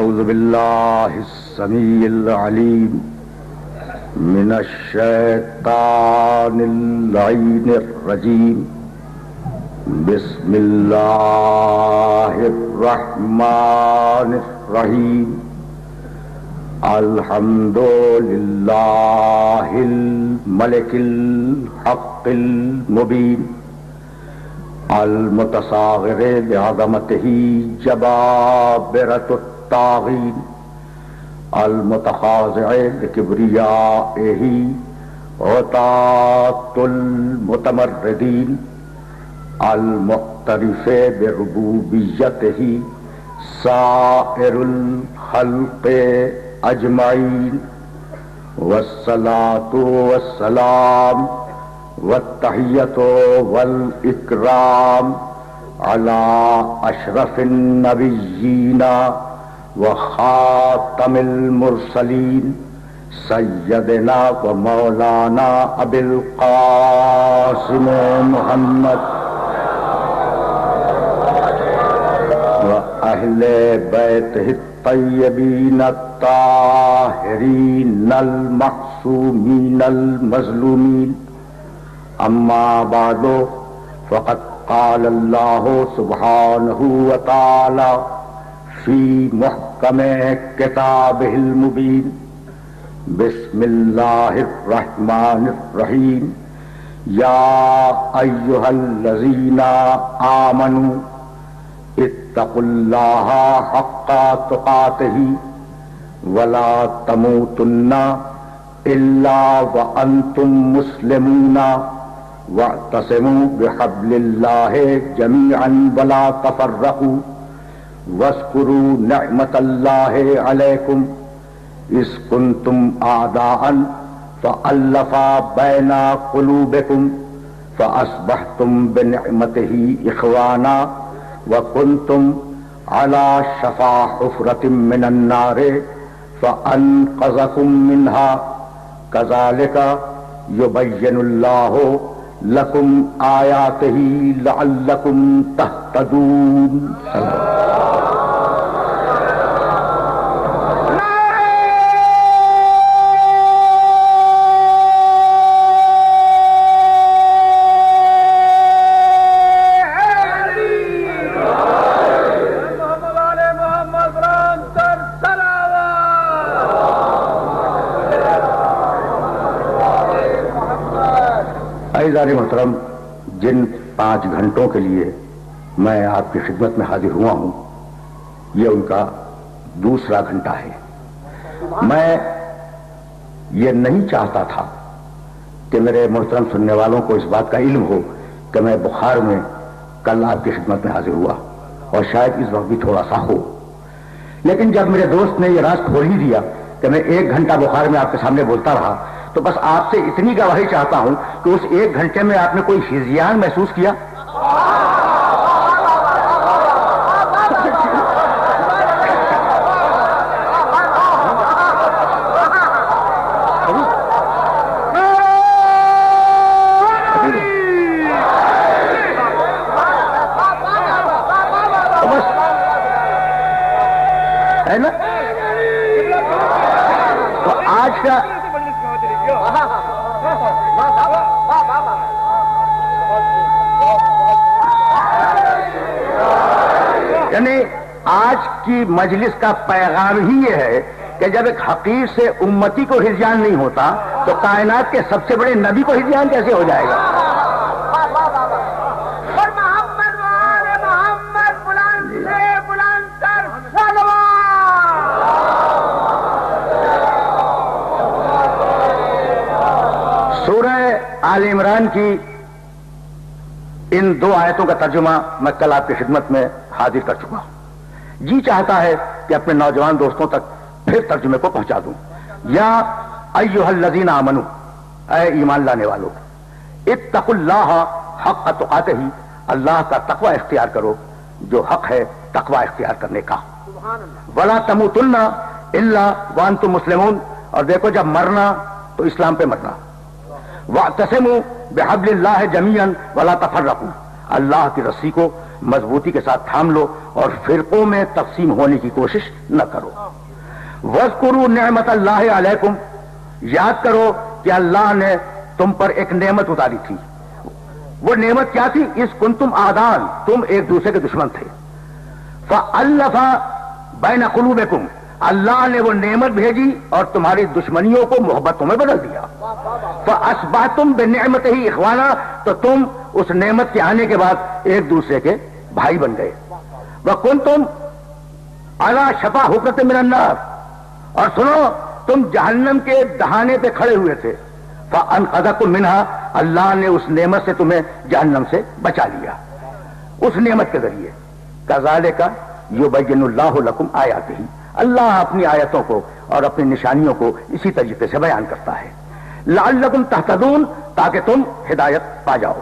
أعوذ بالله السميع العليم من الشيطان اللعين الرجيم. بسم الله الرحمن الرحيم. الحمد لله الملك الحق المبين المتصاغر بعظمته جبابرة الطاغين المتخاضع لكبريائه عتاة المتمردين المعترف بربوبيته سائر الخلق أجمعين. والصلاة والسلام والتحية والإكرام على أشرف النبيين وخاتم المرسلين سيدنا ومولانا أبي القاسم محمد وأهل بيته الطيبين الطاهرين المعصومين المظلومين. أما بعد فقد قال الله سبحانه وتعالى في محكم كتابه المبين. بسم الله الرحمن الرحيم. يا أيها الذين آمنوا اتقوا الله حق تقاته ولا تموتن إلا وأنتم مسلمون واعتصموا بحبل الله جميعا ولا تفرقوا واذكروا نعمة الله عليكم إذ كنتم أعداء فألف بين قلوبكم فأصبحتم بنعمته إخوانا وكنتم على شفا حفرة من النار فأنقذكم منها. كذلك يبين الله لكم آياته لعلكم تهتدون. عزیزان محترم، جن 5 گھنٹوں کے لیے میں آپ کی خدمت میں حاضر ہوا ہوں، یہ ان کا دوسرا گھنٹہ ہے. میں یہ نہیں چاہتا تھا کہ میرے محترم سننے والوں کو اس بات کا علم ہو کہ میں بخار میں کل آپ کی خدمت میں حاضر ہوا، اور شاید اس وقت بھی تھوڑا سا ہو. لیکن جب میرے دوست نے یہ راز کھول ہی دیا کہ میں 1 گھنٹہ بخار میں آپ کے سامنے بولتا رہا، تو بس آپ سے اتنی گواہی چاہتا ہوں کہ اس 1 گھنٹے میں آپ نے کوئی ہذیان محسوس کیا؟ ہے نا؟ تو آج کا یعنی آج کی مجلس کا پیغام ہی یہ ہے کہ جب ایک حقیر سے امتی کو ہذیان نہیں ہوتا تو کائنات کے سب سے بڑے نبی کو ہذیان کیسے ہو جائے گا؟ سورہ آل عمران کی ان 2 آیتوں کا ترجمہ میں کل آپ کی خدمت میں حاضر کر چکا ہوں. جی چاہتا ہے کہ اپنے نوجوان دوستوں تک پھر ترجمے کو پہنچا دوں. یا ایھا الذین آمنوا، اے ایمان لانے والو، اتقوا اللہ حق تقاتہ، اللہ کا تقوی اختیار کرو جو حق ہے تقوی اختیار کرنے کا. ولا تموتن الا وانتم مسلمون، اور دیکھو جب مرنا تو اسلام پہ مرنا. واعتصموا بحبل اللہ جمیعا ولا تفرقوا، اللہ کی رسی کو مضبوطی کے ساتھ تھام لو اور فرقوں میں تقسیم ہونے کی کوشش نہ کرو. وَاذْكُرُوا نِعْمَتَ اللَّهِ عَلَيْكُمْ، یاد کرو کہ اللہ نے تم پر ایک نعمت اتاری تھی. وہ نعمت کیا تھی؟ اِذْ كُنْتُمْ أَعْدَاءً، تم ایک دوسرے کے دشمن تھے. فَأَلَّفَ بَيْنَ قُلُوبِكُمْ، اللہ نے وہ نعمت بھیجی اور تمہاری دشمنیوں کو محبتوں میں بدل دیا. فَأَصْبَحْتُمْ بِنِعْمَتِهِ إِخْوَانًا، تو تم اس نعمت کے آنے کے بعد ایک دوسرے کے بھائی بن گئے. وَكُنْتُمْ عَلَى شَفَا حُفْرَةٍ مِّنَ النَّارِ، اور سنو تم جہنم کے دہانے پہ کھڑے ہوئے تھے. فَأَنْقَذَكُم مِّنْهَا، اللہ نے اس نعمت سے تمہیں جہنم سے بچا لیا اس نعمت کے ذریعے. كَذَلِكَ يُبَيِّنُ اللَّهُ لَكُمْ آيَاتِهِ، اللہ اپنی آیتوں کو اور اپنی نشانیوں کو اسی طریقے سے بیان کرتا ہے. لعلکم تہتدون، تاکہ تم ہدایت پا جاؤ.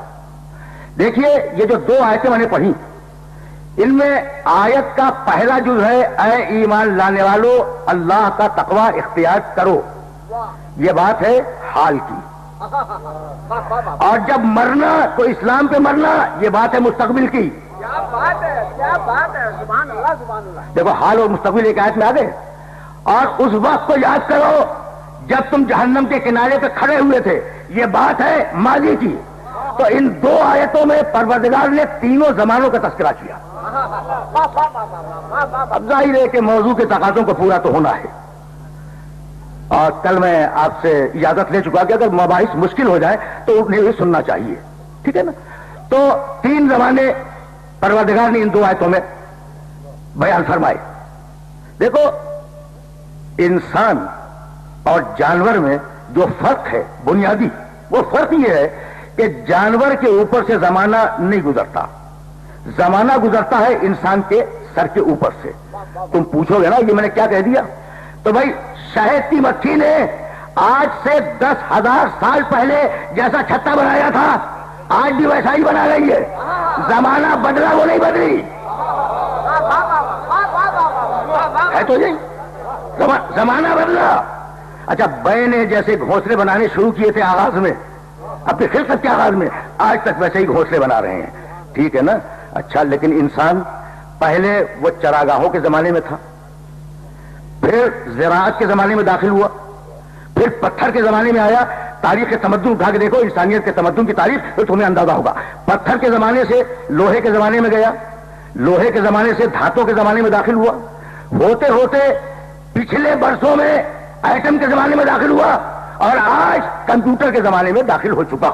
دیکھیے یہ جو دو آیتیں میں نے پڑھی، ان میں آیت کا پہلا جز ہے اے ایمان لانے والو اللہ کا تقوی اختیار کرو، یہ بات ہے حال کی. اور جب مرنا تو اسلام پہ مرنا، یہ بات ہے مستقبل کی. کیا بات ہے، کیا بات ہے، سبحان اللہ سبحان اللہ. دیکھو حال اور مستقبل ایک آیت میں آ گئے. اور اس وقت کو یاد کرو جب تم جہنم کے کنارے پہ کھڑے ہوئے تھے، یہ بات ہے ماضی کی. تو ان دو آیتوں میں پروردگار نے تینوں زمانوں کا تذکرہ کیا. اب ظاہر ہے کہ موضوع کے تقاضوں کو پورا تو ہونا ہے، اور کل میں آپ سے اجازت لے چکا کہ اگر مباحث مشکل ہو جائے تو انہیں بھی سننا چاہیے، ٹھیک ہے نا. تو تین زمانے پروردگار نے ان دو آیتوں میں بیان فرمائے. دیکھو انسان اور جانور میں جو فرق ہے بنیادی، وہ فرق یہ ہے کہ جانور کے اوپر سے زمانہ نہیں گزرتا، زمانہ گزرتا ہے انسان کے سر کے اوپر سے. تم پوچھو گے نا یہ میں نے کیا کہہ دیا، تو بھائی شہد کی مکھی نے آج سے 10,000 سال پہلے جیسا چھتا بنایا تھا آج بھی ویسا ہی بنا رہی ہے. زمانہ بدلا، وہ نہیں بدلی ہے. تو یہ زمانہ بدلا. اچھا بے نے جیسے گھونسلے بنانے شروع کیے تھے آغاز میں، اپنے خلقت کے آغاز میں، آج تک ویسے ہی گھونسلے بنا رہے ہیں، ٹھیک ہے نا. اچھا لیکن انسان پہلے وہ چراگاہوں کے زمانے میں تھا، پھر زراعت کے زمانے میں داخل ہوا، پھر پتھر کے زمانے میں آیا. تاریخ کے تمدن اٹھا کے دیکھو، انسانیت کے تمدن کی تاریخ، تو تمہیں اندازہ ہوگا. پتھر کے زمانے سے لوہے کے زمانے میں گیا، لوہے کے زمانے سے دھاتوں کے زمانے میں داخل ہوا، ہوتے ہوتے پچھلے برسوں میں ایٹم کے زمانے میں داخل ہوا، اور آج کمپیوٹر کے زمانے میں داخل ہو چکا.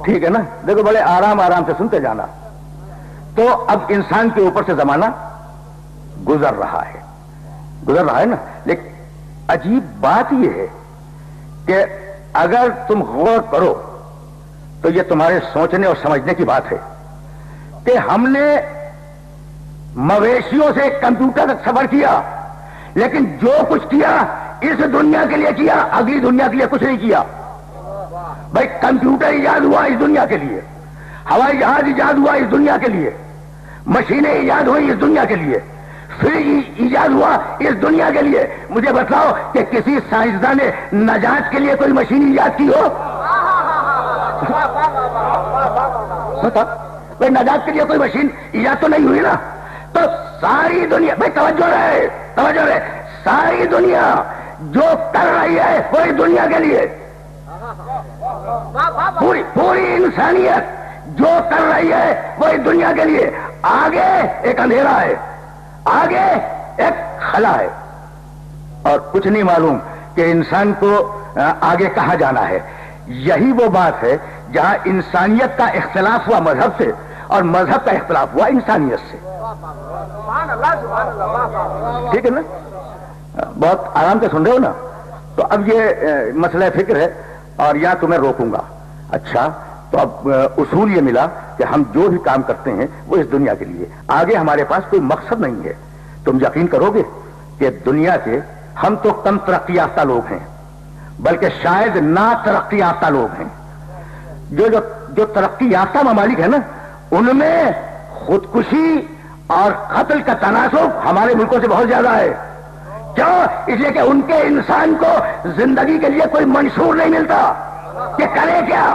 ٹھیک ہے نا. دیکھو بڑے آرام آرام سے سنتے جانا. تو اب انسان کے اوپر سے زمانہ گزر رہا ہے نا. لیکن عجیب بات یہ ہے کہ اگر تم غور کرو تو یہ تمہارے سوچنے اور سمجھنے کی بات ہے کہ ہم نے مویشیوں سے کمپیوٹر تک سفر کیا، لیکن جو کچھ کیا اس دنیا کے لیے کیا، اگلی دنیا کے لیے کچھ نہیں کیا. بھائی کمپیوٹر ایجاد ہوا اس دنیا کے لیے، ہوائی جہاز ایجاد ہوا اس دنیا کے لیے، مشینیں ایجاد ہوئی اس دنیا کے لیے، فریج ایجاد ہوا اس دنیا کے لیے. مجھے بتاؤ کہ کسی سائنسدان نے نجات کے لیے کوئی مشین ایجاد کی ہو؟ بھائی نجات کے لیے کوئی مشین ایجاد تو نہیں ہوئی نا. تو ساری دنیا، بھائی توجہ رہے، ساری دنیا جو کر رہی ہے وہ اس دنیا کے لیے، پوری انسانیت جو کر رہی ہے وہ اس دنیا کے لیے. آگے ایک اندھیرا ہے، آگے ایک خلا ہے، اور کچھ نہیں معلوم کہ انسان کو آگے کہاں جانا ہے. یہی وہ بات ہے جہاں انسانیت کا اختلاف ہوا مذہب سے، اور مذہب کا اختلاف ہوا انسانیت سے. ٹھیک ہے نا. بہت آرام سے سن رہے ہو نا. تو اب یہ مسئلہ فکر ہے، اور یا تمہیں روکوں گا. اچھا تو اب اصول یہ ملا کہ ہم جو بھی کام کرتے ہیں وہ اس دنیا کے لیے، آگے ہمارے پاس کوئی مقصد نہیں ہے. تم یقین کرو گے کہ دنیا کے ہم تو کم ترقی یافتہ لوگ ہیں، بلکہ شاید نہ ترقی یافتہ لوگ ہیں. جو ترقی یافتہ ممالک ہیں نا، ان میں خودکشی اور قتل کا تناسب ہمارے ملکوں سے بہت زیادہ ہے. کیوں؟ اس لیے کہ ان کے انسان کو زندگی کے لیے کوئی منشور نہیں ملتا کہ کرے کیا.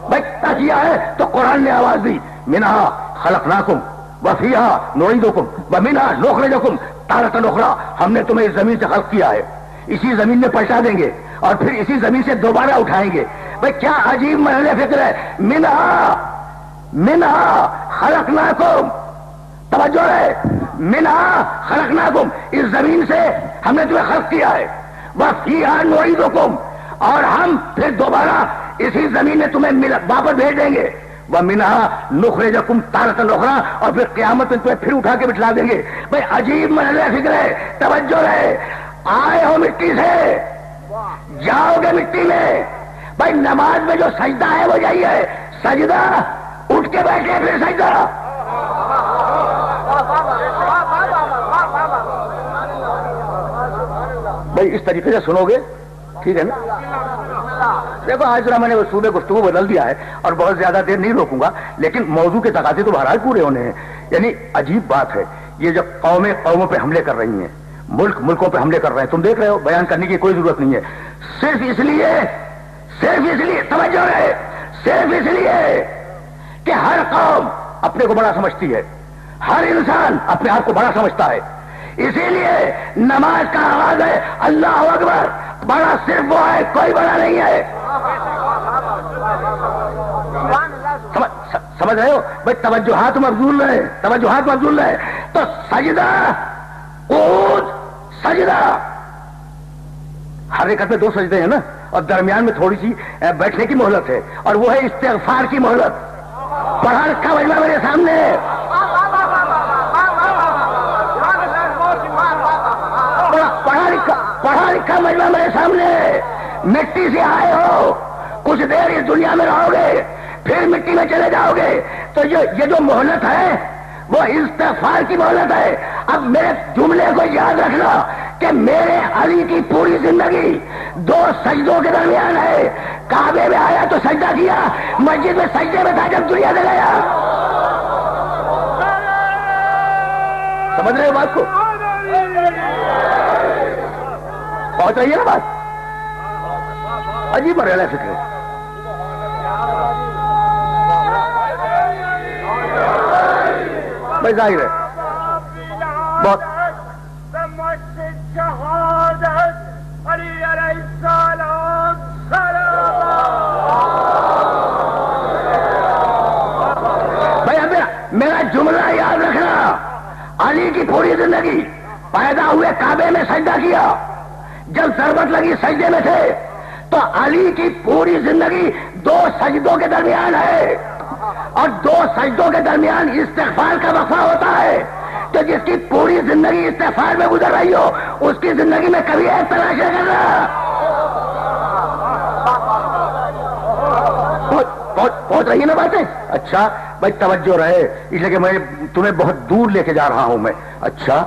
بھائی کیا ہے تو قرآن نے آواز دی منہا خلقناکم وفیہا نعیدکم ومنہا نخرجکم تارۃ اخری، ہم نے تمہیں اس زمین سے خلق کیا ہے، اسی زمین میں پلٹا دیں گے اور پھر اسی زمین سے دوبارہ اٹھائیں گے۔ بھائی کیا عجیب مرحلہ فکر ہے، منہا خلقناکم، توجہ ہے، منہا خلقناکم، اس زمین سے ہم نے تمہیں خلق کیا ہے، وفیہا نعیدکم، اور ہم پھر دوبارہ اسی زمین میں تمہیں واپس بھیج دیں گے، ومنہا نخرجکم تارۃ اخری، اور پھر قیامت میں تمہیں پھر اٹھا کے بٹھلا دیں گے۔ بھائی عجیب مرحلہ فکر ہے، توجہ ہے، آئے ہو مٹی سے جاؤ گے مٹی میں۔ بھائی نماز میں جو سجدہ ہے وہ یہی ہے، سجدہ اٹھ کے بیٹھے پھر سجدہ۔ بھائی اس طریقے سے سنو گے ٹھیک ہے نا؟ دیکھو آج ذرا میں نے صوبے گفتگو بدل دیا ہے اور بہت زیادہ دیر نہیں روکوں گا، لیکن موضوع کے تقاضے تو بہرحال پورے ہونے ہیں۔ یعنی عجیب بات ہے یہ جب قومیں قوموں پہ حملے کر رہی ہیں، ملک ملکوں پہ حملے کر رہے ہیں، تم دیکھ رہے ہو، بیان کرنے کی کوئی ضرورت نہیں ہے، صرف اس لیے توجہ ہے، صرف اس لیے کہ ہر قوم اپنے کو بڑا سمجھتی ہے، ہر انسان اپنے آپ کو بڑا سمجھتا ہے، اسی لیے نماز کا آغاز ہے اللہ اکبر، بڑا صرف وہ ہے، کوئی بڑا نہیں ہے۔ سمجھ رہے ہو بھائی؟ توجہات مبذول رہے، توجہات مبذول رہے، تو سجدہ قعود سجدہ، ہر ایکت میں 2 سجدے ہیں نا، اور درمیان میں تھوڑی سی بیٹھنے کی مہلت ہے، اور وہ ہے استغفار کی مہلت۔ پڑھا رکھا مجمع میرے سامنے، پڑھا لکھا مجمع میرے سامنے، مٹی سے آئے ہو، کچھ دیر اس دنیا میں رہو گے پھر مٹی میں چلے جاؤ گے، تو یہ جو مہلت ہے وہ استغفار کی مہلت ہے۔ اب میرے جملے کو یاد رکھنا کہ میرے علی کی پوری زندگی 2 سجدوں کے درمیان ہے، کعبے میں آیا تو سجدہ کیا، مسجد میں سجدے میں تھا جب دنیا سے گیا۔ سمجھ رہے ہو بات کو؟ پہنچ رہی ہے نا بات؟ عجیب مرحلہ فکر ہے۔ بھائی ظاہر ہے بہت بھائی میرا جملہ یاد رکھنا، علی کی پوری زندگی پیدا ہوئے کعبے میں سجدہ کیا، جب ضرورت لگی سجدے میں تھے، تو علی کی پوری زندگی 2 سجدوں کے درمیان ہے، اور 2 سجدوں کے درمیان استغفار کا وقفہ ہوتا ہے، تو جس کی پوری زندگی استغفار میں گزر رہی ہو اس کی زندگی میں کبھی ایک تلاش نہ کرنا۔ پہنچ رہی ہے نا باتیں؟ اچھا بھائی توجہ رہے، اس لیے کہ میں تمہیں بہت دور لے کے جا رہا ہوں میں۔ اچھا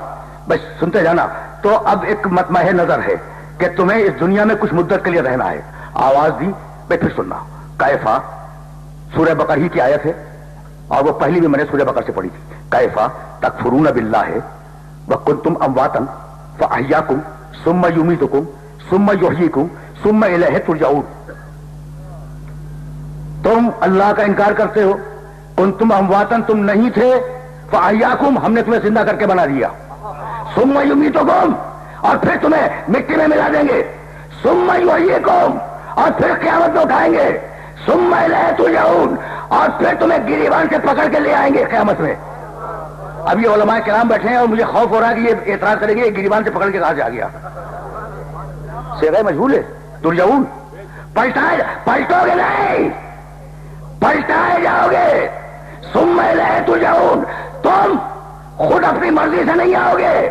بس سنتے جانا۔ تو اب ایک مطمع نظر ہے کہ تمہیں اس دنیا میں کچھ مدت کے لیے رہنا ہے، آواز دی بھائی پھر سننا۔ کیفا سورہ بقرہ ہی کی آیت ہے، اور وہ پہلی بھی میں نے سورہ بقرہ سے پڑھی تھی۔ کیفا تکفرون باللہ وکنتم امواتا فاحیاکم ثم یمیتکم ثم یحییکم ثم الیہ ترجعون۔ تم اللہ کا انکار کرتے ہو، کنتم امواتا تم نہیں تھے، فاحیاکم ہم نے تمہیں زندہ کر کے بنا دیا، ثم یمیتکم اور پھر تمہیں مٹی میں ملا دیں گے، ثم یحییکم اور پھر قیامت میں اٹھائیں گے، ثم الیہ ترجعون اور پھر تمہیں گریبان سے پکڑ کے لے آئیں گے قیامت میں۔ اب یہ علماء کرام بیٹھے ہیں اور مجھے خوف ہو رہا ہے کہ یہ اعتراض کریں گے یہ گریبان سے پکڑ کے کہاں سے آ گیا، صیغہ مجہول ہے، ترجعون، پلٹو گے نہیں، پلٹائے جاؤ گے، ثم الیہ ترجعون، تم خود اپنی مرضی سے نہیں آؤ گے۔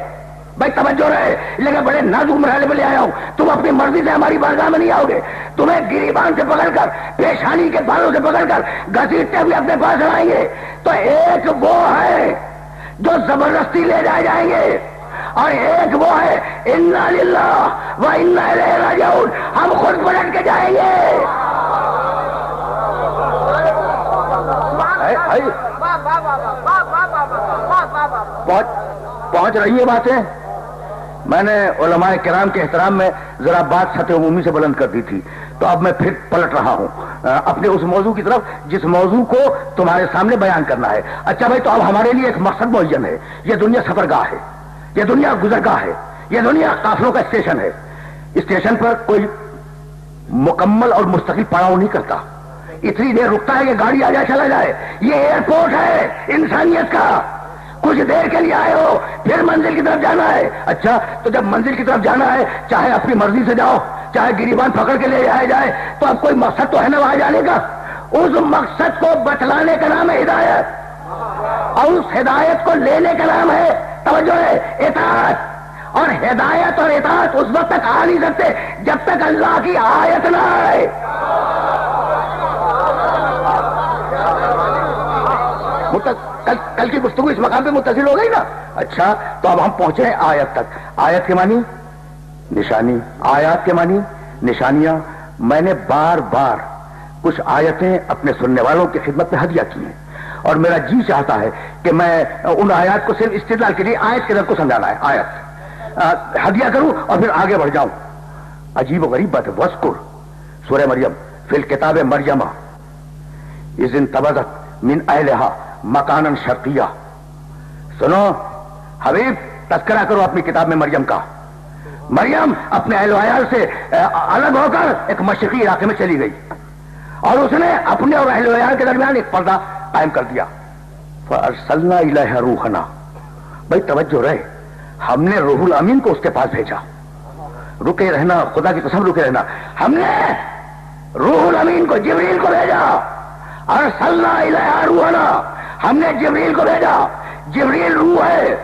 بھائی توجہ رہے، لیکن بڑے نازک مرحلے پہ لے آیا ہوں، تم اپنی مرضی سے ہماری بارگاہ میں نہیں آؤ گے، تمہیں گریبان سے پکڑ کر، پیشانی کے بالوں سے پکڑ کر گھسیٹتے ہوئے اپنے پاس لائیں گے۔ تو ایک وہ ہے جو زبردستی لے جائے جائیں گے، اور ایک وہ ہے انا للہ و انا الیہ راجعون، ہم خود پلٹ کے جائیں گے۔ پہنچ رہی ہے باتیں؟ میں نے علماء کرام کے احترام میں ذرا بات سطح عمومی سے بلند کر دی تھی، تو اب میں پھر پلٹ رہا ہوں اپنے اس موضوع کی طرف جس موضوع کو تمہارے سامنے بیان کرنا ہے. اچھا بھائی، تو اب ہمارے لیے ایک مقصد معین ہے. یہ دنیا سفرگاہ ہے، یہ دنیا گزرگاہ ہے، یہ دنیا قافلوں کا اسٹیشن ہے. اسٹیشن پر کوئی مکمل اور مستقل پڑاؤ نہیں کرتا، اتنی دیر رکتا ہے کہ گاڑی آ جائے چلا جائے. یہ ایئرپورٹ ہے انسانیت کا. کچھ دیر کے لیے آئے ہو، پھر منزل کی طرف جانا ہے. اچھا، تو جب منزل کی طرف جانا ہے، چاہے اپنی مرضی سے جاؤ، چاہے گریبان پکڑ کے لے جایا جائے، تو اب کوئی مقصد تو ہے نا وہاں جانے کا. اس مقصد کو بتلانے کا نام ہے ہدایت، اور اس ہدایت کو لینے کا نام ہے توجہ ہے اطاعت. اور ہدایت اور اطاعت اس وقت تک آ نہیں سکتے جب تک اللہ کی آیت نہ آئے. کل کی گفتگو اس مقام پہ متصل ہو گئی نا. اچھا، تو اب ہم پہنچے ہیں آیت تک. آیت کے معنی نشانی، آیات کے معنی نشانیاں. میں نے بار بار کچھ آیتیں اپنے سننے والوں کی خدمت میں ہدیہ کی ہیں، اور میرا جی چاہتا ہے کہ میں ان آیات کو صرف استدلال کے لیے آیت کے درد کو سمجھانا ہے، آیت ہدیہ کروں اور پھر آگے بڑھ جاؤں. عجیب و غریب بات ہے. وذکر سورہ مریم فی الکتاب مریم اذ انتبذت من اہلہا مکانا شرقیہ. سنو حبیب، تذکرہ کرو اپنی کتاب میں مریم کا. مریم اپنے اہل و عیال سے الگ ہو کر ایک مشرقی علاقے میں چلی گئی، اور اس نے اپنے اور اہل و عیال کے درمیان ایک پردہ قائم کر دیا. فارسلنا الیہا روحنا. بھائی توجہ رہے، ہم نے روح الامین کو اس کے پاس بھیجا. رکے رہنا، خدا کی قسم رکے رہنا. ہم نے روح الامین کو، جبریل کو بھیجا. ارسلنا الیہا روحنا، ہم نے جبریل کو بھیجا. جبریل روح ہے،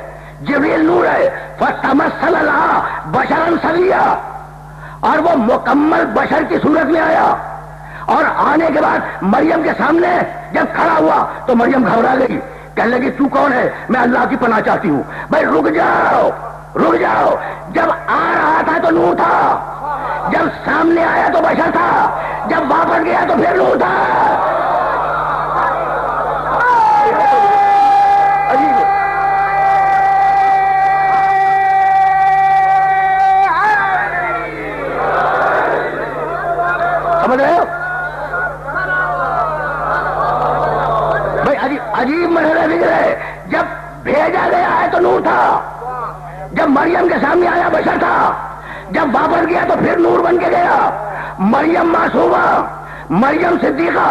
جبریل نور ہے. فتمثل لہا بشرا سویا، اور وہ مکمل بشر کی صورت میں آیا. اور آنے کے بعد مریم کے سامنے جب کھڑا ہوا تو مریم گھبرا گئی، کہنے لگی تو کون ہے؟ میں اللہ کی پناہ چاہتی ہوں. بھائی رک جاؤ، رک جاؤ. جب آ رہا تھا تو نور تھا، جب سامنے آیا تو بشر تھا، جب واپس گیا تو پھر نور تھا. سمجھ رہے ہو بھائی؟ عجیب مرحلہ فکر ہے. جب بھیجا گیا ہے تو نور تھا، جب مریم کے سامنے آیا بشر تھا، جب واپس گیا تو پھر نور بن کے گیا. مریم معصومہ، مریم صدیقہ،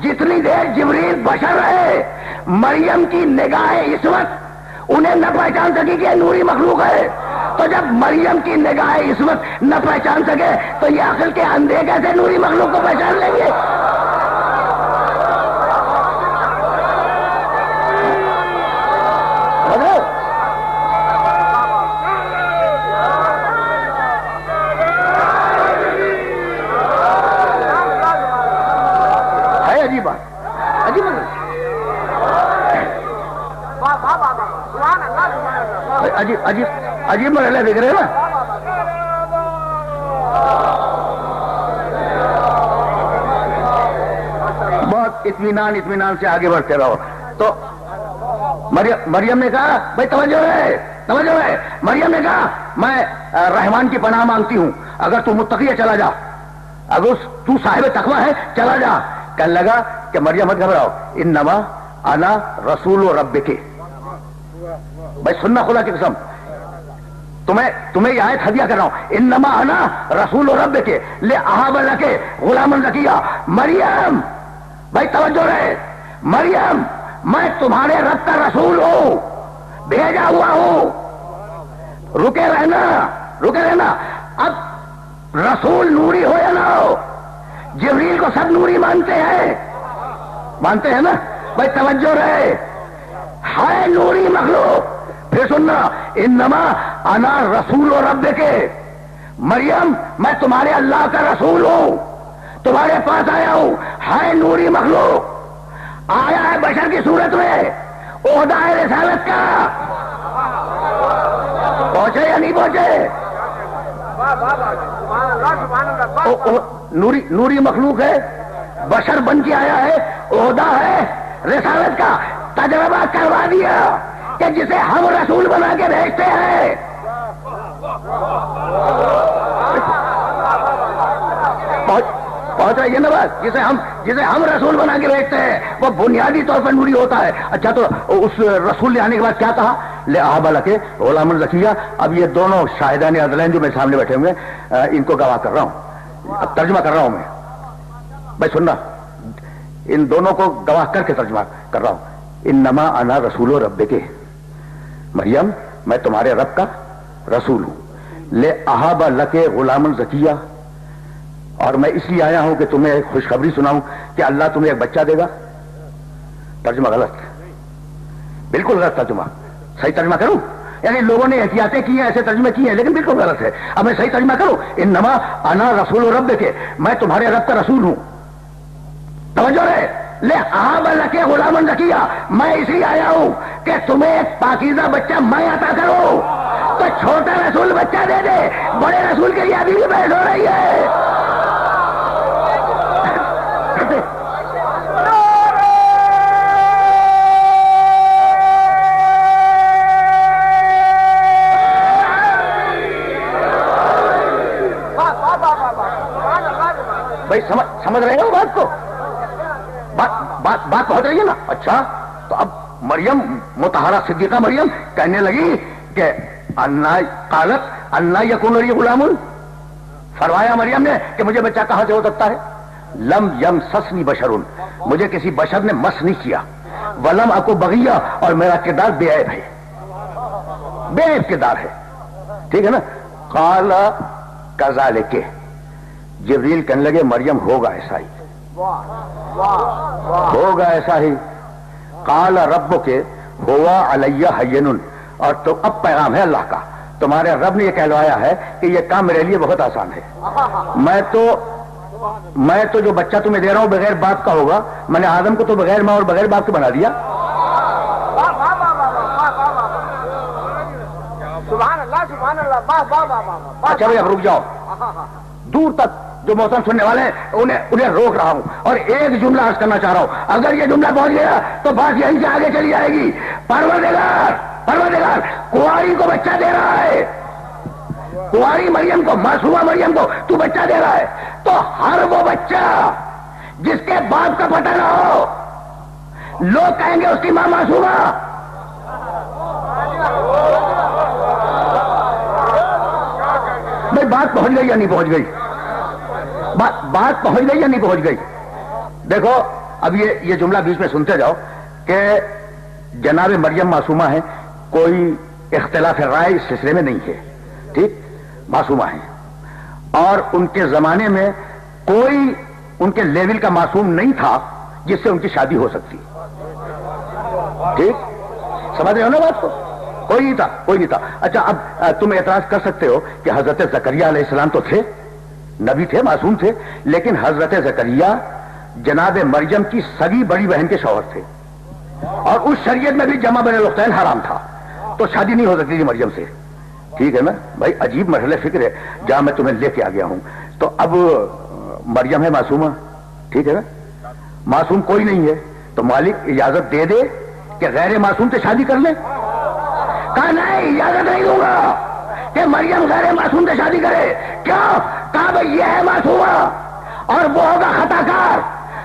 جتنی دیر جبریل بشر رہے، مریم کی نگاہ عصمت انہیں نہ پہچان سکی کہ نوری مخلوق ہے. تو جب مریم کی نگاہ عصمت نہ پہچان سکے تو یہ عقل کے اندھے کیسے نوری مخلوق کو پہچان لیں گے؟ ہے عجیب بات، عجیب عجیب عجیب عجیب مرحلہ دیکھ رہے ہیں نا. بہت اطمینان سے آگے بڑھتے رہو. تو مریم نے کہا، بھائی توجہ ہے، توجہ ہے. مریم نے کہا میں رحمان کی پناہ مانگتی ہوں، اگر تو متقی ہے چلا جا، اگر تو صاحب تقوی ہے چلا جا. کہنے لگا کہ مریم مت گھبراؤ، انما انا رسول ربک. بھائی سننا خدا کی قسم، تمہیں یہ آیت ہدیہ کر رہا ہوں. انما انا رسول ربک لاہب لک غلاما زکیہ. مریم، بھائی توجہ رہے، مریم میں تمہارے رب کا رسول ہوں، بھیجا ہوا ہوں. رکے رہنا، رکے رہنا. اب رسول نوری ہو یا نہ ہو، جبریل کو سب نوری مانتے ہیں، مانتے ہیں نا. بھائی توجہ رہے، ہے نوری مخلوق. پھر سننا، انما انا رسول ربک. مریم میں تمہارے اللہ کا رسول ہوں، تمہارے پاس آیا ہوں. ہے نوری مخلوق، آیا ہے بشر کی صورت میں، عہدہ ہے رسالت کا. پہنچے یا نہیں پہنچے؟ نوری مخلوق ہے، بشر بن کے آیا ہے، عہدہ ہے رسالت کا. تجربہ کروا دیا کہ جسے ہم رسول بنا کے بھیجتے ہیں، پہنچ رہی ہے نا بات؟ جسے ہم رسول بنا کے بیچتے ہیں وہ بنیادی طور پر نوری ہوتا ہے. اچھا تو اس رسول نے آنے کے بعد کیا کہا؟ لِأَهَابَ لَكَ غُلَامًا زَكِيًّا. اب یہ دونوں شاہدان عدلین جو میرے سامنے بیٹھے ہوئے ان کو گواہ کر رہا ہوں، اب ترجمہ کر رہا ہوں میں. بھائی سننا، ان دونوں کو گواہ کر کے ترجمہ کر رہا ہوں. انما انا رسول ربک، مریم میں تمہارے رب کا رسول ہوں. لِأَهَابَ لَكَ غُلَامًا زَكِيًّا، اور میں اس لیے آیا ہوں کہ تمہیں ایک خوشخبری سناؤں کہ اللہ تمہیں ایک بچہ دے گا. ترجمہ غلط، بالکل غلط ترجمہ. صحیح ترجمہ کروں؟ یعنی لوگوں نے احتیاطیں کی ہیں، ایسے ترجمے کیے ہیں، لیکن بالکل غلط ہے. اب میں صحیح ترجمہ کروں، انما انا رسول ربک، میں تمہارے رب کا رسول ہوں. توجہ رہے، لِأَهَابَ لَكَ غُلَامًا زَكِيًّا، میں اس لیے آیا ہوں کہ تمہیں ایک پاکیزہ بچہ میں عطا کروں. تو چھوٹا رسول بچہ دے دے، بڑے رسول کے لیے ابھی بھی بحث ہو رہی ہے. بھائی سمجھ رہے ہو بات کو؟ بات پہنچ رہی ہے نا؟ اچھا تو اب مریم مطہرہ صدیقہ مریم کہنے لگی کہ قالت انا یکون لی غلام، فرمایا مریم نے کہ مجھے بچہ کہاں سے ہو سکتا ہے؟ لم یمسسنی بشر، مجھے کسی بشر نے مس نہیں کیا. ولم اکو بغیہ، اور میرا کردار بے عیب ہے، بے عیب کردار ہے. ٹھیک ہے نا؟ قال کذالک، جبریل کہنے لگے مریم ہوگا ایسا ہی، ہوگا ایسا ہی. قال ربک ہوا علی ہین، اور تو اب پیغام ہے اللہ کا، تمہارے رب نے یہ کہلوایا ہے کہ یہ کام میرے لیے بہت آسان ہے. میں تو جو بچہ تمہیں دے رہا ہوں بغیر باپ کا ہوگا. میں نے آدم کو تو بغیر ماں اور بغیر باپ کے بنا دیا. اچھا بھائی اب رک جاؤ، دور تک جو محترم سننے والے ہیں انہیں روک رہا ہوں اور ایک جملہ عرض کرنا چاہ رہا ہوں. اگر یہ جملہ پہنچ گیا تو بات یہیں سے آگے چلی جائے گی. پروردگار کنواری کو بچہ دے رہا ہے، کنواری مریم کو، معصومہ مریم کو تو بچہ دے رہا ہے، تو ہر وہ بچہ جس کے باپ کا پتہ نہ ہو، لوگ کہیں گے اس کی ماں معصومہ. بھائی بات پہنچ گئی یا نہیں پہنچ گئی؟ بات پہنچ گئی یا نہیں پہنچ گئی؟ دیکھو اب یہ جملہ بیچ میں سنتے جاؤ کہ جناب مریم معصومہ ہے، کوئی اختلاف رائے اس سلسلے میں نہیں ہے. ٹھیک، معصومہ ہیں، اور ان کے زمانے میں کوئی ان کے لیول کا معصوم نہیں تھا جس سے ان کی شادی ہو سکتی. ٹھیک، سمجھ رہے ہو نا بات کو؟ کوئی نہیں تھا. اچھا اب تم اعتراض کر سکتے ہو کہ حضرت زکریا علیہ السلام تو تھے، نبی تھے، معصوم تھے، لیکن حضرت زکریا جناب مریم کی سگی بڑی بہن کے شوہر تھے، اور اس شریعت میں بھی جمع بین الاختین حرام تھا، تو شادی نہیں ہو سکتی تھی مریم سے. ٹھیک ہے نا بھائی؟ عجیب مرحلہ فکر ہے جہاں میں تمہیں لے کے آ گیا ہوں. تو اب مریم ہے معصومہ، ٹھیک ہے نا؟ معصوم کوئی نہیں ہے، تو مالک اجازت دے دے کہ غیر معصوم سے شادی کر لے. کہا نہیں، اجازت نہیں دوں گا کہ مریم غیر معصوم سے شادی کرے. کیوں؟ کہا بھائی یہ ہے معصومہ اور وہ ہوگا خطا کار،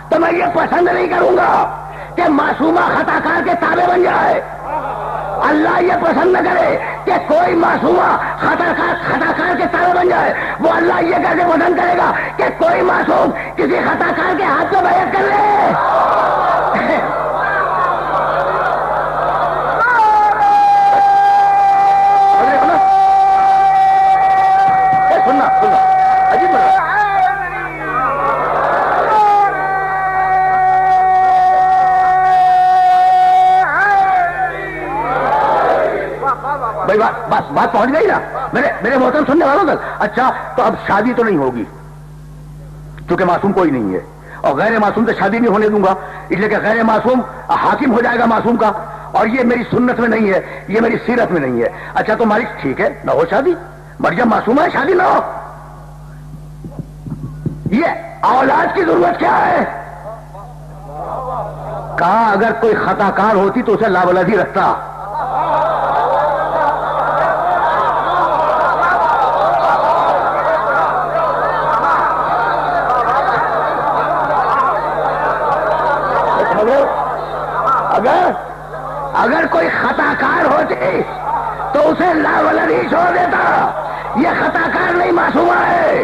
تو میں یہ پسند نہیں کروں گا کہ معصومہ خطا کار کے تابع بن جائے. اللہ یہ پسند نہ کرے کہ کوئی معصومہ خطا کار کے تابع بن جائے. وہ اللہ یہ کیسے پسند کرے گا کہ کوئی معصوم کسی خطا کار کے ہاتھ کو بیعت کر لے؟ بات پہنچ گئی نا میرے محترم سننے والوں تک؟ اچھا تو اب شادی تو نہیں ہوگی چونکہ معصوم کوئی نہیں ہے، اور غیر معصوم سے شادی نہیں ہونے دوں گا، اس لیے کہ غیر معصوم حاکم ہو جائے گا معصوم کا، اور یہ میری سنت میں نہیں ہے، یہ میری سیرت میں نہیں ہے. اچھا تو مالک ٹھیک ہے، نہ ہو شادی، مریم معصوم ہے، شادی نہ ہو. یہ اولاد کی ضرورت کیا ہے؟ کہا اگر کوئی خطا کار ہوتی تو اسے لابلادی رکھتا. اگر کوئی خطا کار ہوتی تو اسے لاولد ہی چھوڑ دیتا. یہ خطا کار نہیں معصومہ ہے,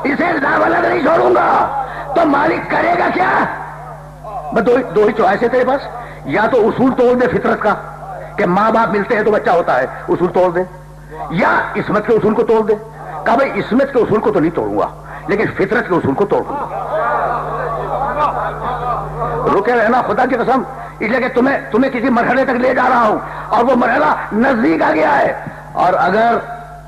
اسے لاولد نہیں چھوڑوں گا. تو مالک کرے گا کیا؟ بس دو ہی چوائس ہے تیرے پاس. یا تو اصول توڑ دے فطرت کا کہ ماں باپ ملتے ہیں تو بچہ ہوتا ہے, اصول توڑ دے, یا عصمت کے اصول کو توڑ دے. کہا بھائی عصمت کے اصول کو تو نہیں توڑوں گا لیکن فطرت کے اصول کو توڑ دوں گا. رکے رہنا خدا کی قسم, اس لیے کہ تمہیں کسی مرحلے تک لے جا رہا ہوں اور وہ مرحلہ نزدیک آ گیا ہے. اور اگر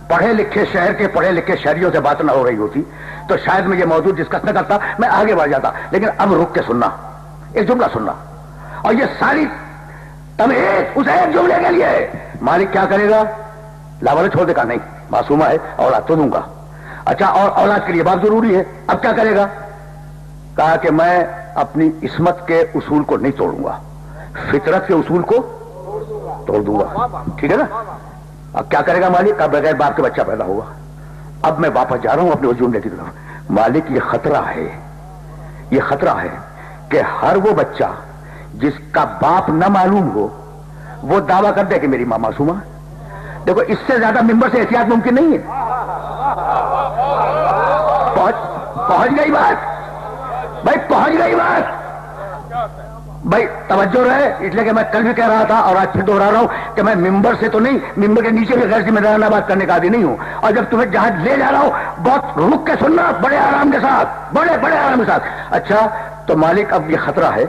پڑھے لکھے شہر کے پڑھے لکھے شہریوں سے بات نہ ہو رہی ہوتی تو شاید میں یہ موضوع ڈسکس نہ کرتا, میں آگے بڑھ جاتا. لیکن اب رک کے سننا, ایک جملہ سننا, اور یہ ساری تمہید اس ایک جملے کے لیے. مالک کیا کرے گا؟ لاولد چھوڑ دے گا؟ نہیں, معصومہ ہے, اولاد تو دوں گا. اچھا, اور اولاد کے لیے باپ ضروری ہے. اب کیا کرے گا؟ کہا کہ میں اپنی عصمت کے اصول کو نہیں توڑوں گا, فطرت کے اصول کو توڑ دوں گا. ٹھیک ہے نا؟ اب کیا کرے گا مالک؟ اب بغیر باپ کے بچہ پیدا ہوگا. اب میں واپس جا رہا ہوں اپنے اس جملے کی طرف. مالک یہ خطرہ ہے, یہ خطرہ ہے کہ ہر وہ بچہ جس کا باپ نہ معلوم ہو وہ دعویٰ کر دے کہ میری ماں معصومہ. دیکھو اس سے زیادہ ممبر سے احتیاط ممکن نہیں ہے. پہنچ گئی بات بھائی, پہنچ گئی بات بھائی. توجہ رہے, اس لیے کہ میں کل بھی کہہ رہا تھا اور آج پھر دوہرا رہا ہوں کہ میں ممبر سے تو نہیں, ممبر کے نیچے بھی غیر ذمہ دارانہ بات کرنے کا عادی نہیں ہوں. اور جب تمہیں جہاں لے جا رہا ہوں بہت رک کے سننا, بڑے آرام کے ساتھ, بڑے آرام کے ساتھ. اچھا, تو مالک اب یہ خطرہ ہے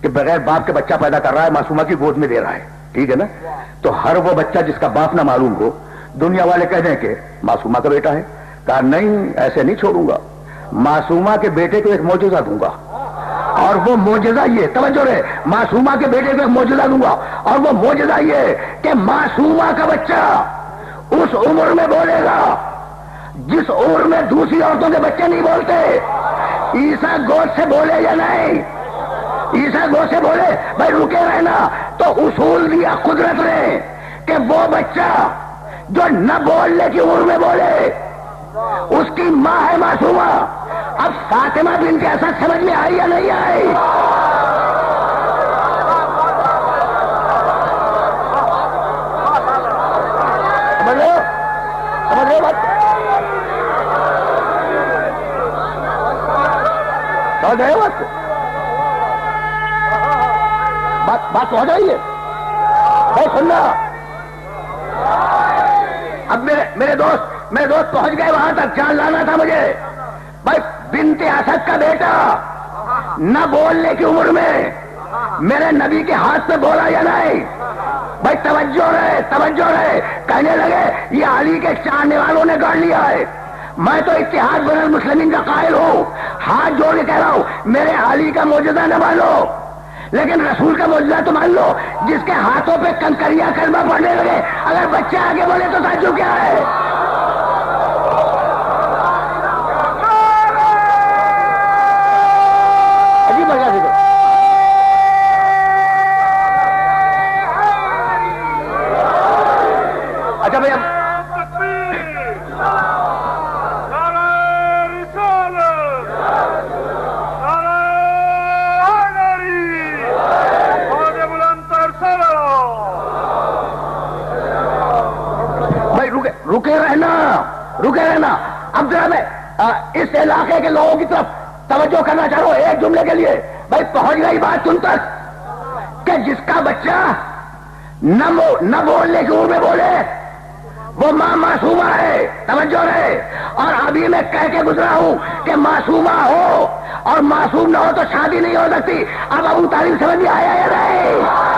کہ بغیر باپ کے بچہ پیدا کر رہا ہے, معصومہ کی گود میں دے رہا ہے. ٹھیک ہے نا؟ تو ہر وہ بچہ جس کا باپ نہ معلوم ہو, دنیا والے کہہ دیں کہ معصومہ کا بیٹا ہے. کہا نہیں, ایسے نہیں چھوڑوں گا. معصومہ کے بیٹے کو ایک معجزہ دوں گا, اور وہ معجزہ یہ, توجہ رہے, معصومہ کے بیٹے کو ایک معجزہ دوں گا, اور وہ معجزہ یہ کہ معصومہ کا بچہ اس عمر میں بولے گا جس عمر میں دوسری عورتوں کے بچے نہیں بولتے. عیسیٰ گود سے بولے یا نہیں؟ عیسیٰ گود سے بولے. بھائی رکے رہنا. تو اصول دیا قدرت نے کہ وہ بچہ جو نہ بولنے کی عمر میں بولے اس کی ماں ہے معصومہ. اب فاطمہ بنت اسد سمجھ میں آئی یا نہیں آئی؟ سمجھ رہے ہو بات؟ سمجھ رہے ہو بات تو ہو جائیے بھائی, سننا. اب میرے دوست پہنچ گئے وہاں تک, جان لانا تھا مجھے. بھائی بنت اسد کا بیٹا نہ بولنے کی عمر میں میرے نبی کے ہاتھ سے بولا یا نہیں؟ بھائی توجہ رہے. کہنے لگے یہ علی کے چاہنے والوں نے گاڑ لیا ہے. میں تو اتحاد بین المسلمین کا قائل ہوں, ہاتھ جوڑ کے کہہ رہا ہوں, میرے علی کا معجزہ نہ مانو لیکن رسول کا معجزہ تو مان لو, جس کے ہاتھوں پہ کنکریاں کلمہ پڑھنے لگے. اگر بچے آگے بولے تو تعجب کیا ہے؟ عجیب بڑھیا دیکھو. اچھا بھائی, اب رکے رہنا. اب ذرا میں اس علاقے کے لوگوں کی طرف توجہ کرنا چاہ رہا ہوں ایک جملے کے لیے. بھائی پہنچ گئی بات تم تک کہ جس کا بچہ نہ بولنے کی عمر میں بولے وہ ماں معصومہ ہے. توجہ رہے. اور ابھی میں کہہ کے گزرا ہوں کہ معصومہ ہو اور معصوم نہ ہو تو شادی نہیں ہو سکتی. اب ابو طالب سمجھ میں آیا یا نہیں؟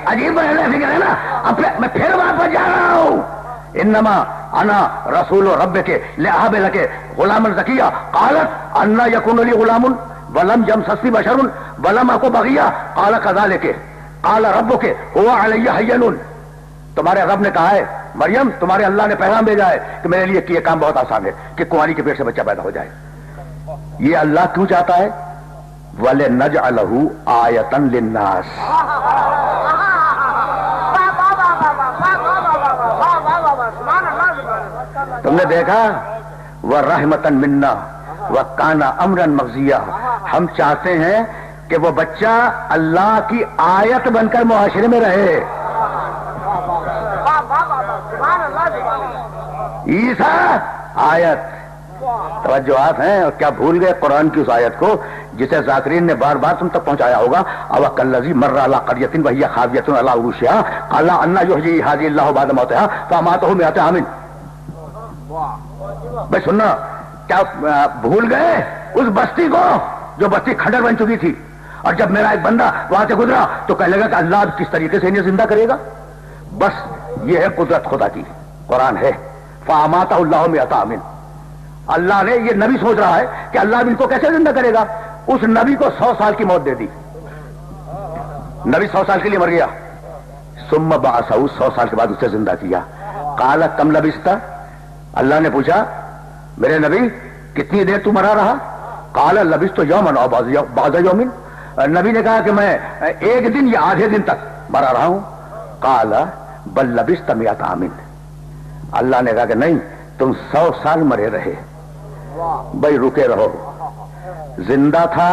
عجیب فکر ہے نا. اب میں پھر واپس جا رہا ہوں. انما انا رسول رب کے لہاب لکے غلام زکیہ قالت انا یکون لی غلام ولم یمسسنی بشر ولم اکو بغیہ قال کذالک. قال ربک هو علی هین، تمہارے رب نے کہا ہے مریم تمہارے اللہ نے پیغام بھیجا ہے کہ میرے لیے یہ کام بہت آسان ہے کہ کنواری کے پیٹ سے بچہ پیدا ہو جائے. یہ اللہ کیوں چاہتا ہے؟ وَلِنَجْعَلَهُ آیَةً لِلنَّاسِ. تم نے دیکھا وَرَحْمَةً مِنَّا وَكَانَ أَمْرًا مَقْضِيًّا، ہم چاہتے ہیں کہ وہ بچہ اللہ کی آیت بن کر معاشرے میں رہے. عیسیٰ آیت، توجہات ہیں. اور کیا بھول گئے قرآن کی اس آیت کو جسے ذاکرین نے بار بار تم تک پہنچایا ہوگا. او کالذی مر علی قریۃ وہی خاویۃ علی عروشہا قال انا یحیی ہذہ اللہ بعد موتہا فاماتہ مئۃ عام. بھائی سننا، کیا بھول گئے اس بستی کو جو بستی کھنڈر بن چکی تھی؟ اور جب میرا ایک بندہ وہاں سے گزرا تو کہنے لگا کہ اللہ اب کس طریقے سے انہیں زندہ کرے گا. بس یہ ہے قدرت خدا کی. قرآن ہے فاماتہ اللہ مئۃ عام. اللہ نے، یہ نبی سوچ رہا ہے کہ اللہ اب ان کو کیسے زندہ کرے گا. اس نبی کو 100 سال کی موت دے دی. نبی 100 سال کے لیے مر گیا. ثم بعثہ، 100 سال کے بعد اسے زندہ کیا. قال کم لبثت، اللہ نے پوچھا میرے نبی کتنی دیر تو مرا رہا؟ قال لبثت یوما او بعض یوم، نبی نے کہا کہ میں ایک دن یا آدھے دن تک مرا رہا ہوں. قال بل لبثت مئۃ عام، اللہ نے کہا کہ نہیں تم 100 سال مرے رہے. بھائی رکے رہو. زندہ تھا،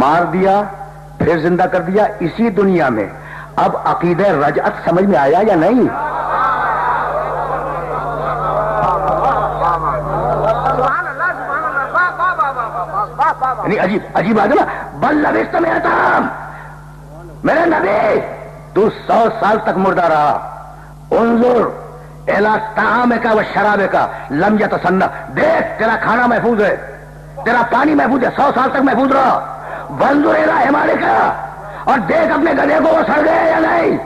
مار دیا، پھر زندہ کر دیا اسی دنیا میں. اب عقیدہ رجعت سمجھ میں آیا یا نہیں؟ یعنی عجیب بات ہے نا. بل لبثت مئۃ عام، میرے نبی تو 100 سال تک مردہ رہا. انظر الی طعامک و شرابک لم یتسنہ، دیکھ تیرا کھانا محفوظ ہے، تیرا پانی محفوظ ہے، 100 سال تک محفوظ رہا. وانظر الی حمارک، اور دیکھ اپنے گدھے کو وہ سڑ گئے یا نہیں.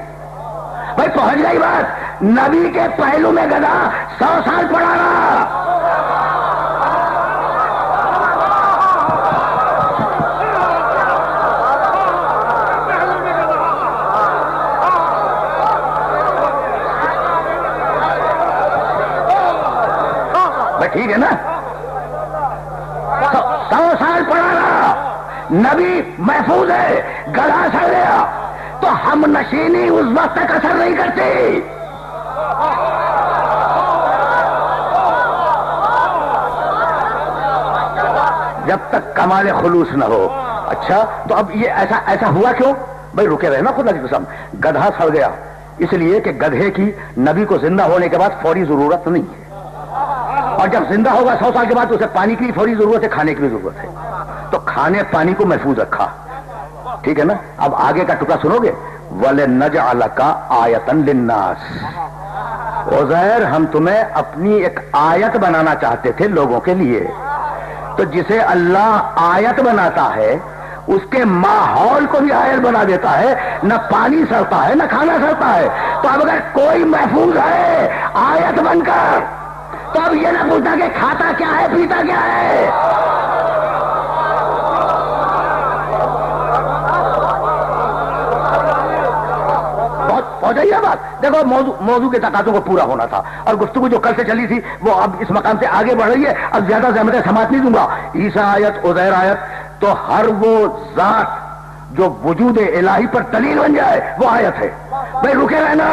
بھائی پہنچ گئی بات. نبی کے پہلو میں گدھا 100 سال پڑا رہا. ٹھیک ہے نا، 100 سال پڑا رہا، نبی محفوظ ہے، گلا سڑ گیا تو ہم نشینی اس وقت تک اثر نہیں کرتی. جب تک کمال خلوص نہ ہو. اچھا تو اب یہ ایسا ہوا کیوں؟ بھائی رکے رہے نا، خدا کی قسم. گدھا سڑ گیا اس لیے کہ گدھے کی نبی کو زندہ ہونے کے بعد فوری ضرورت نہیں ہے، اور جب زندہ ہوگا 100 سال کے بعد اسے پانی کی فوری ضرورت ہے، کھانے کی بھی ضرورت ہے. تو کھانے پانی کو محفوظ رکھا. ٹھیک ہے نا. اب آگے کا ٹکڑا سنو گے. وَلِنَجْعَلَكَ آیَةً لِلنَّاسِ، عزیر ہم تمہیں اپنی ایک آیت بنانا چاہتے تھے لوگوں کے لیے. تو جسے اللہ آیت بناتا ہے اس کے ماحول کو بھی آیت بنا دیتا ہے. نہ پانی سڑتا ہے نہ کھانا سڑتا ہے. تو اب اگر کوئی محفوظ ہے آیت بن کر تو اب یہ نہ پوچھنا کہ کھاتا کیا ہے پیتا کیا ہے. بہت پہنچ گئی بات. دیکھو موضوع کے تقاضوں کو پورا ہونا تھا، اور گفتگو جو کل سے چلی تھی وہ اب اس مقام سے آگے بڑھ رہی ہے. اب زیادہ زحمتیں سماعت نہیں دوں گا. عیسیٰ آیت، عزیر آیت، تو ہر وہ ذات جو وجود الہی پر دلیل بن جائے وہ آیت ہے. بھائی رکے رہنا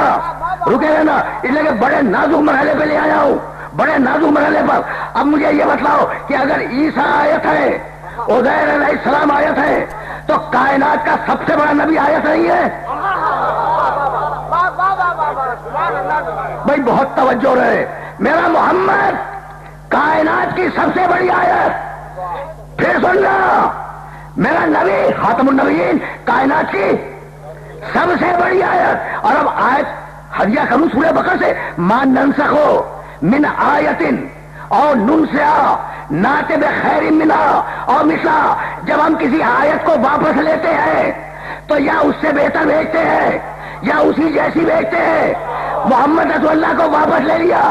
اس لیے کہ بڑے نازک مرحلے پہ لے آیا ہوں، بڑے نازک مرحلے پر. اب مجھے یہ بتلاؤ کہ اگر عیسیٰ آیت ہے، عزیر علیہ السلام آیت ہے، تو کائنات کا سب سے بڑا نبی آیت نہیں ہے؟ بھائی بہت توجہ رہے. میرا محمد کائنات کی سب سے بڑی آیت. پھر سننا، میرا نبی خاتم النبیین کائنات کی سب سے بڑی آیت. اور اب آیت ہدیہ کروں سورہ بقرہ سے. ما ننسخ من آیت اور ننسیہا ناطق بخیر منہا اور مثلا. جب ہم کسی آیت کو واپس لیتے ہیں تو یا اس سے بہتر بھیجتے ہیں یا اسی جیسی بھیجتے ہیں. محمد رسول اللہ کو واپس لے لیا،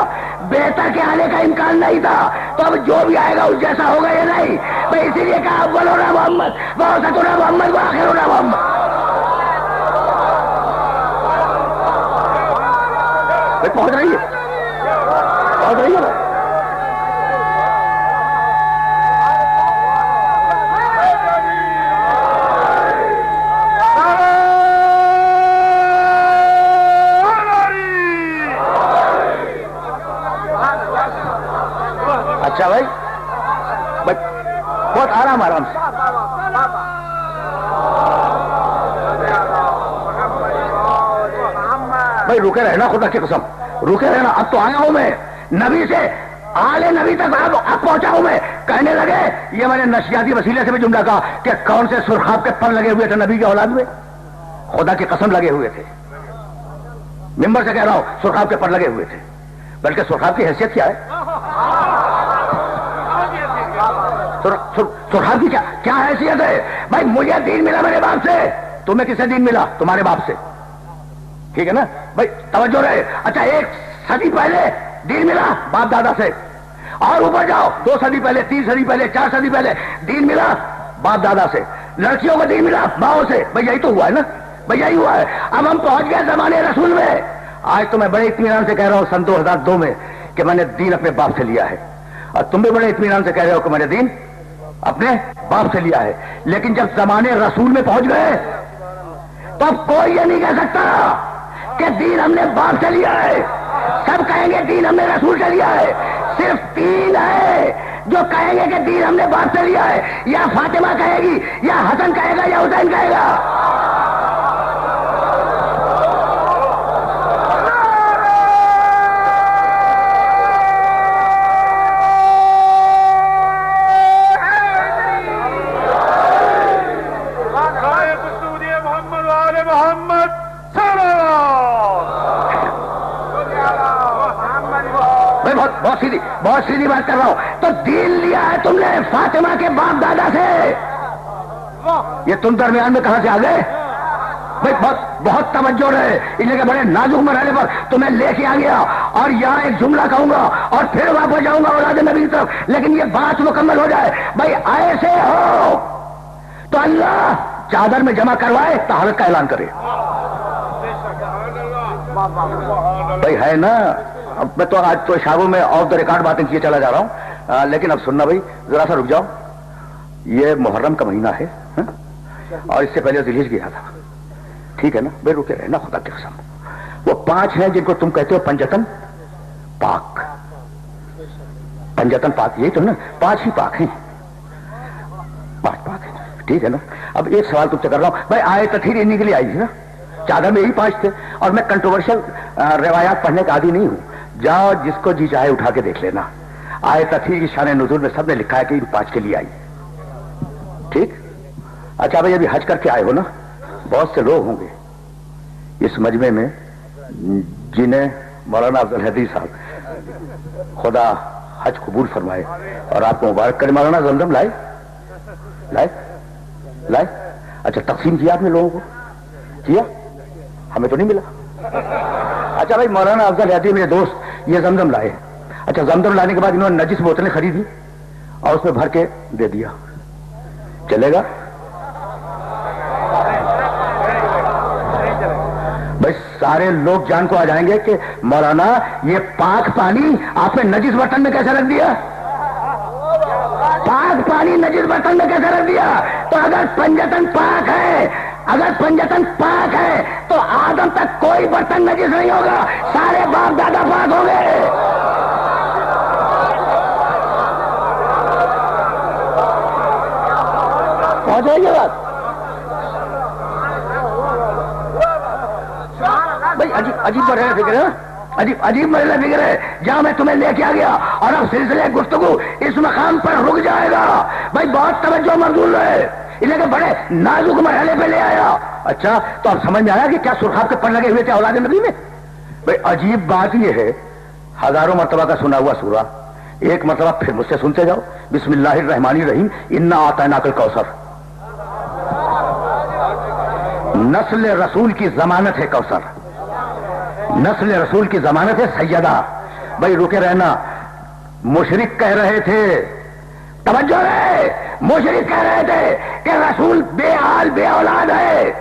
بہتر کے آنے کا امکان نہیں تھا، تو اب جو بھی آئے گا اس جیسا ہوگا یا نہیں؟ بھائی اسی لیے کہا اولنا محمد ووسطنا محمد وآخرنا محمد. بھائی پہنچ رہی ہے، پہنچ رہی ہے. اچھا بھائی بہت آرام آرام سے. بھائی رکے رہنا، خدا کی قسم رکے رہنا. اب تو آیا ہوں میں نبی سے آل نبی تک اب پہنچا ہوں میں. کہنے لگے یہ میں نے نشیاتی وسیلے سے بھی جملہ کہا کہ کون سے سرخاب کے پر لگے ہوئے تھے نبی کی اولاد میں. خدا کی قسم لگے ہوئے تھے. ممبر سے کہہ رہا ہوں سرخاب کے پر لگے ہوئے تھے. بلکہ سرخاب کی حیثیت کیا ہے؟ سرخاب کی کیا حیثیت ہے؟ بھائی مجھے دین ملا میرے باپ سے. تمہیں کس سے دین ملا؟ تمہارے باپ سے. ٹھیک ہے نا بھائی، توجہ رہے. اچھا 1 صدی پہلے دین ملا باپ دادا سے، اور اوپر جاؤ 2 صدی پہلے، 3 صدی پہلے، 4 صدی پہلے دین ملا باپ دادا سے. لڑکیوں کو دین ملا ماؤں سے. بھائی یہی تو ہوا ہے نا، بھائی یہی ہوا ہے. اب ہم پہنچ گئے زمانے رسول میں. آج تو میں بڑے اطمینان سے کہہ رہا ہوں سن 2002 میں کہ میں نے دین اپنے باپ سے لیا ہے، اور تم بھی بڑے اطمینان سے کہہ رہے ہو کہ میں نے دین اپنے باپ سے لیا ہے. لیکن جب زمانے رسول میں پہنچ گئے تو اب کوئی یہ نہیں کہہ سکتا کہ دین ہم نے باپ سے لیا ہے. سب کہیں گے دین ہم نے رسول سے لیا ہے. صرف 3 ہے جو کہیں گے کہ دین ہم نے باپ سے لیا ہے. یا فاطمہ کہے گی، یا حسن کہے گا، یا حسین کہے گا. بہت سیدھی بات کر رہا ہوں. تو دین لیا ہے تم نے فاطمہ کے باپ دادا سے. یہ تم درمیان میں کہاں سے آ گئے؟ بھائی بہت توجہ رہے. اس لیے کہ بڑے نازک مرحلے پر تمہیں لے کے آ گیا، اور یہاں ایک جملہ کہوں گا اور پھر واپس جاؤں گا اولاد نبی کی طرف. لیکن یہ بات مکمل ہو جائے. بھائی ایسے ہو تو اللہ چادر میں جمع کروائے طہارت کا اعلان کرے. بھائی ہے نا. اب میں تو آج تو اشاروں میں آف دا ریکارڈ باتیں کیے چلا جا رہا ہوں، لیکن اب سننا بھائی ذرا سا رک جاؤ. یہ محرم کا مہینہ ہے اور اس سے پہلے ذی الحجہ گیا تھا. ٹھیک ہے نا بھائی، رکے رہنا خدا کی قسم. وہ 5 ہیں جن کو تم کہتے ہو پنجتن پاک. پنجتن پاک یہی تو نا، 5 ہی پاک ہیں، 5 پاک ہیں. ٹھیک ہے نا. اب ایک سوال تم سے کر رہا ہوں بھائی، آئے تطہیر انہی کے لیے آئی تھی نا. چادر میں یہی 5 تھے. اور میں کنٹروورشل روایات پڑھنے کا عادی نہیں ہوں. جاؤ جس کو جی چاہے اٹھا کے دیکھ لینا. آئے تطہیر کی شان نزول میں سب نے لکھا ہے کہ ان 5 کے لیے آئی. ٹھیک. اچھا بھائی ابھی حج کر کے آئے ہو نا. بہت سے لوگ ہوں گے اس مجمع میں جنہیں مولانا افضل حدیث صاحب خدا حج قبول فرمائے اور آپ کو مبارک کرے. مولانا زمزم لائے لائے لائے. اچھا تقسیم کیا آپ نے لوگوں کو؟ کیا؟ ہمیں تو نہیں ملا. اچھا بھائی مولانا افضل حدیث میرے دوست یہ زمزم لائے. اچھا زمزم لانے کے بعد انہوں نے نجس بوتلیں خریدی اور اس میں بھر کے دے دیا. چلے گا بھائی؟ سارے لوگ جان کو آ جائیں گے کہ مولانا یہ پاک پانی آپ نے نجس برتن میں کیسے رکھ دیا؟ پاک پانی نجس برتن میں کیسے رکھ دیا؟ تو اگر پنجتن پاک ہے، اگر پنجتن پاک ہے تو آدم تک کوئی برتن نجس نہیں ہوگا. سارے باپ دادا پاک ہوں گے. پہنچ جائے گی بات بھائی. عجیب مرحلہ فکر ہے نا، عجیب مرحلہ فکر ہے جہاں میں تمہیں لے کے آ گیا. اور اب سلسلے گفتگو اس مقام پر رک جائے گا. بھائی بہت توجہ مرزول رہے، اس لیے کہ بڑے نازک مرحلے پہ لے آیا. اچھا تو اب سمجھ میں آیا کہ کیا سرخاب کے پر لگے ہوئے تھے اولاد نبی میں. بھائی عجیب بات یہ ہے، ہزاروں مرتبہ کا سنا ہوا سورہ ایک مرتبہ پھر مجھ سے سنتے جاؤ. بسم اللہ الرحمن الرحیم. انا اعطیناک الکوثر. نسل رسول کی ضمانت ہے کوثر، نسل رسول کی ضمانت ہے سیدہ. بھائی رکے رہنا. مشرک کہہ رہے تھے، توجہ رہے، مشرک کہہ رہے تھے کہ رسول بے حال بے اولاد ہے.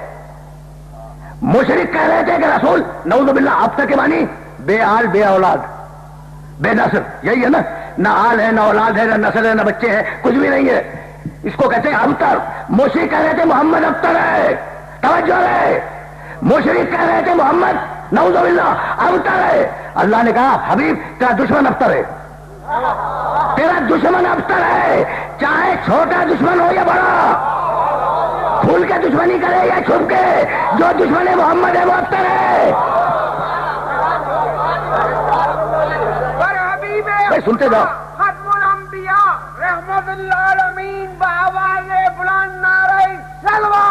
مشرک کہہ رہے تھے کہ رسول نعوذ باللہ اب تک کے معنی بے آل بے اولاد بے نسل، یہی ہے نا، نہ آل ہے نہ اولاد ہے نہ نسل ہے نہ بچے ہیں، کچھ بھی نہیں ہے. اس کو کہتے ہیں ابتر. مشرک کہہ رہے تھے محمد ابتر ہے، توجہ ہے، مشرک کہہ رہے تھے محمد نعوذ باللہ ابتر ہے. اللہ نے کہا حبیب تیرا دشمن ابتر ہے، تیرا دشمن ابتر ہے، چاہے چھوٹا دشمن ہو یا بڑا، کھل کے دشمنی کرے یا چھپ کے، جو دشمن محمد ہے وہ ابتر ہے. بھائی سنتے جاؤ. ختم الانبیاء رحمت للعالمین بآواز بلند نعرہ سلوہ.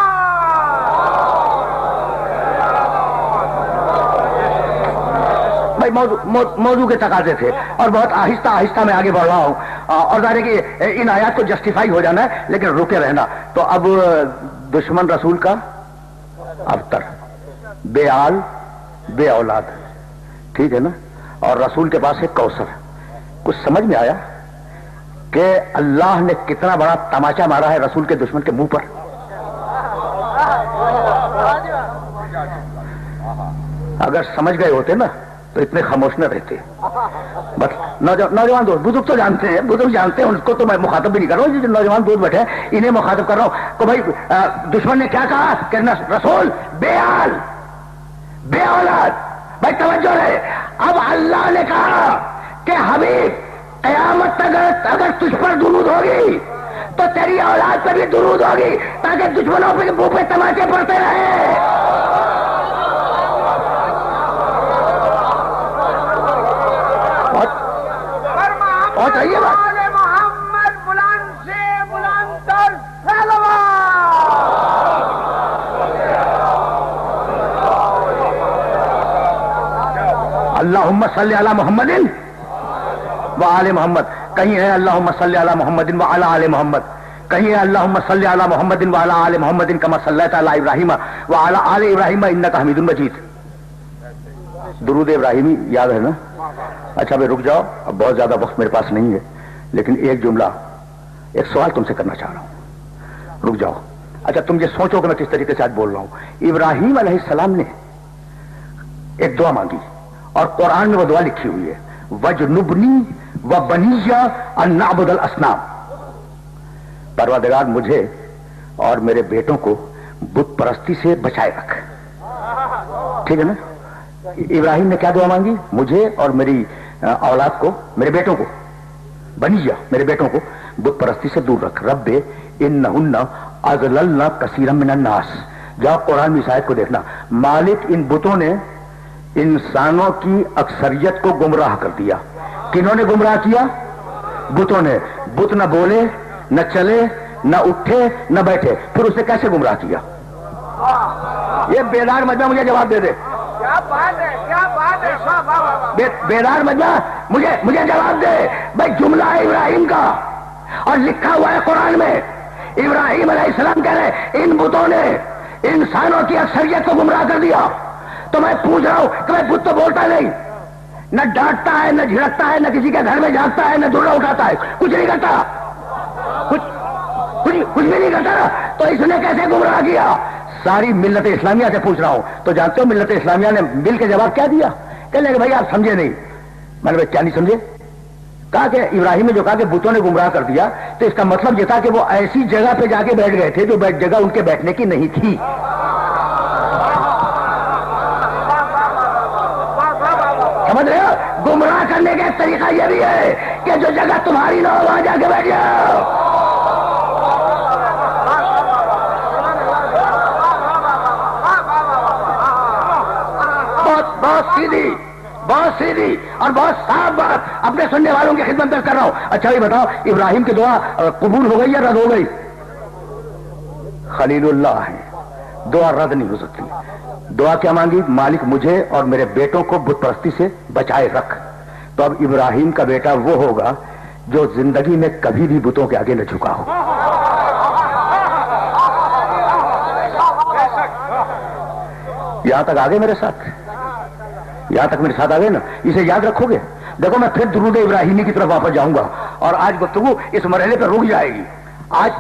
بھائی موضوع کے تقاضے تھے اور بہت آہستہ آہستہ میں آگے بڑھ رہا ہوں، اور ظاہر ہے کہ ان آیات کو جسٹیفائی ہو جانا ہے لیکن رکے رہنا. تو اب دشمن رسول کا ابتر، بے آل بے اولاد، ٹھیک ہے نا، اور رسول کے پاس ایک کوثر. کچھ سمجھ میں آیا کہ اللہ نے کتنا بڑا تماچا مارا ہے رسول کے دشمن کے منہ پر؟ اگر سمجھ گئے ہوتے نا تو اتنے خاموش نہ رہتے. بس نوجوان دوست، بزرگ تو جانتے ہیں، بزرگ جانتے ہیں، ان کو تو میں مخاطب بھی نہیں کر رہا ہوں. جو نوجوان دوست بیٹھے ہیں انہیں مخاطب کر رہا ہوں کہ بھائی دشمن نے کیا کہا کہ رسول بے آل بے اولاد. بھائی توجہ ہے. اب اللہ نے کہا کہ حبیب قیامت تک اگر تجھ پر درود ہوگی تو تیری اولاد پر بھی درود ہوگی تاکہ دشمنوں پہ منہ پہ تماچے پڑتے رہے. بہت صحیح ہے بات. محمد بلند سے بلند تر سلوہ. اللہم صلی علی محمد وآل محمد. کہیں ہے اللہم صلی علی محمد وعلی آل محمد، کہیں ہے اللہم صلی علی محمد وعلی آل محمد کما صلیت علی ابراہیم وعلی آل ابراہیم انک حمید مجید. درود ابراہیمی یاد ہے نا؟ اچھا بھائی رک جاؤ، اب بہت زیادہ وقت میرے پاس نہیں ہے لیکن ایک جملہ، ایک سوال تم سے کرنا چاہ رہا ہوں. رک جاؤ. اچھا تم یہ سوچو کہ میں کس طریقے سے آج بول رہا ہوں. ابراہیم علیہ السلام نے ایک دعا مانگی اور قرآن میں وہ دعا لکھی ہوئی ہے، وَجْنُبْنِي وَبَنِيَّ أَن نَعْبُدَ الْأَصْنَامَ. پروردگار مجھے اور میرے بیٹوں کو بت پرستی سے بچائے رکھ. ٹھیک ہے نا؟ ابراہیم نے کیا دعا مانگی؟ مجھے اور میری اولاد کو، میرے بیٹوں کو، بنیہ میرے بیٹوں کو بت پرستی سے دور رکھ. رب انہن اضللن کثیرا من الناس. جاؤ قرآن میں اس آیت کو دیکھنا. مالک ان بتوں نے انسانوں کی اکثریت کو گمراہ کر دیا. کنہوں نے گمراہ کیا؟ بتوں نے. بت نہ بولے نہ چلے نہ اٹھے نہ بیٹھے، پھر اسے کیسے گمراہ کیا؟ یہ بیدار مجمع مجھے جواب دے دے. کیا بات ہے، کیا بات ہے. بیدار مجمع مجھے جواب دے. بھائی جملہ ہے ابراہیم کا اور لکھا ہوا ہے قرآن میں. ابراہیم علیہ السلام کہہ رہے ان بتوں نے انسانوں کی اکثریت کو گمراہ کر دیا. تو میں پوچھ رہا ہوں کہ میں بت تو بولتا نہیں، نہ ڈانٹتا ہے نہ جھڑکتا ہے نہ کسی کے گھر میں جاتا ہے نہ درڑا اٹھاتا ہے، کچھ نہیں کرتا، کچھ بھی نہیں کرتا. تو اس نے کیسے گمراہ کیا؟ ساری ملت اسلامیہ سے پوچھ رہا ہوں. تو جانتے ہو ملت اسلامیہ نے مل کے جواب کیا دیا؟ کہنے کہ بھائی آپ سمجھے نہیں. میں نے بھائی کیا نہیں سمجھے؟ کہا کہ ابراہیم نے جو کہا کہ بتوں نے گمراہ کر دیا تو اس کا مطلب یہ تھا کہ وہ ایسی جگہ پہ جا کے بیٹھ گئے تھے جو جگہ ان کے بیٹھنے کی نہیں تھی. سمجھ رہے ہو؟ گمراہ کرنے کا ایک طریقہ یہ بھی ہے کہ جو جگہ تمہاری نہ ہو وہاں جا کے بیٹھ جاؤ. بہت سیدھی اور بہت صاف بات اپنے سننے والوں کی خدمت میں کر رہا ہوں. اچھا یہ بتاؤ ابراہیم کی دعا قبول ہو گئی یا رد ہو گئی؟ خلیل اللہ ہے، دعا رد نہیں ہو سکتی. دعا کیا مانگی؟ مالک مجھے اور میرے بیٹوں کو بت پرستی سے بچائے رکھ. تو اب ابراہیم کا بیٹا وہ ہوگا جو زندگی میں کبھی بھی بتوں کے آگے نہ جھکا ہو. یہاں تک آگے میرے ساتھ، یہاں تک میرے ساتھ آگے نا؟ اسے یاد رکھو گے؟ دیکھو میں پھر درود ابراہیمی کی طرف واپس جاؤں گا اور آج گفتگو اس مرحلے پہ رک جائے گی. آج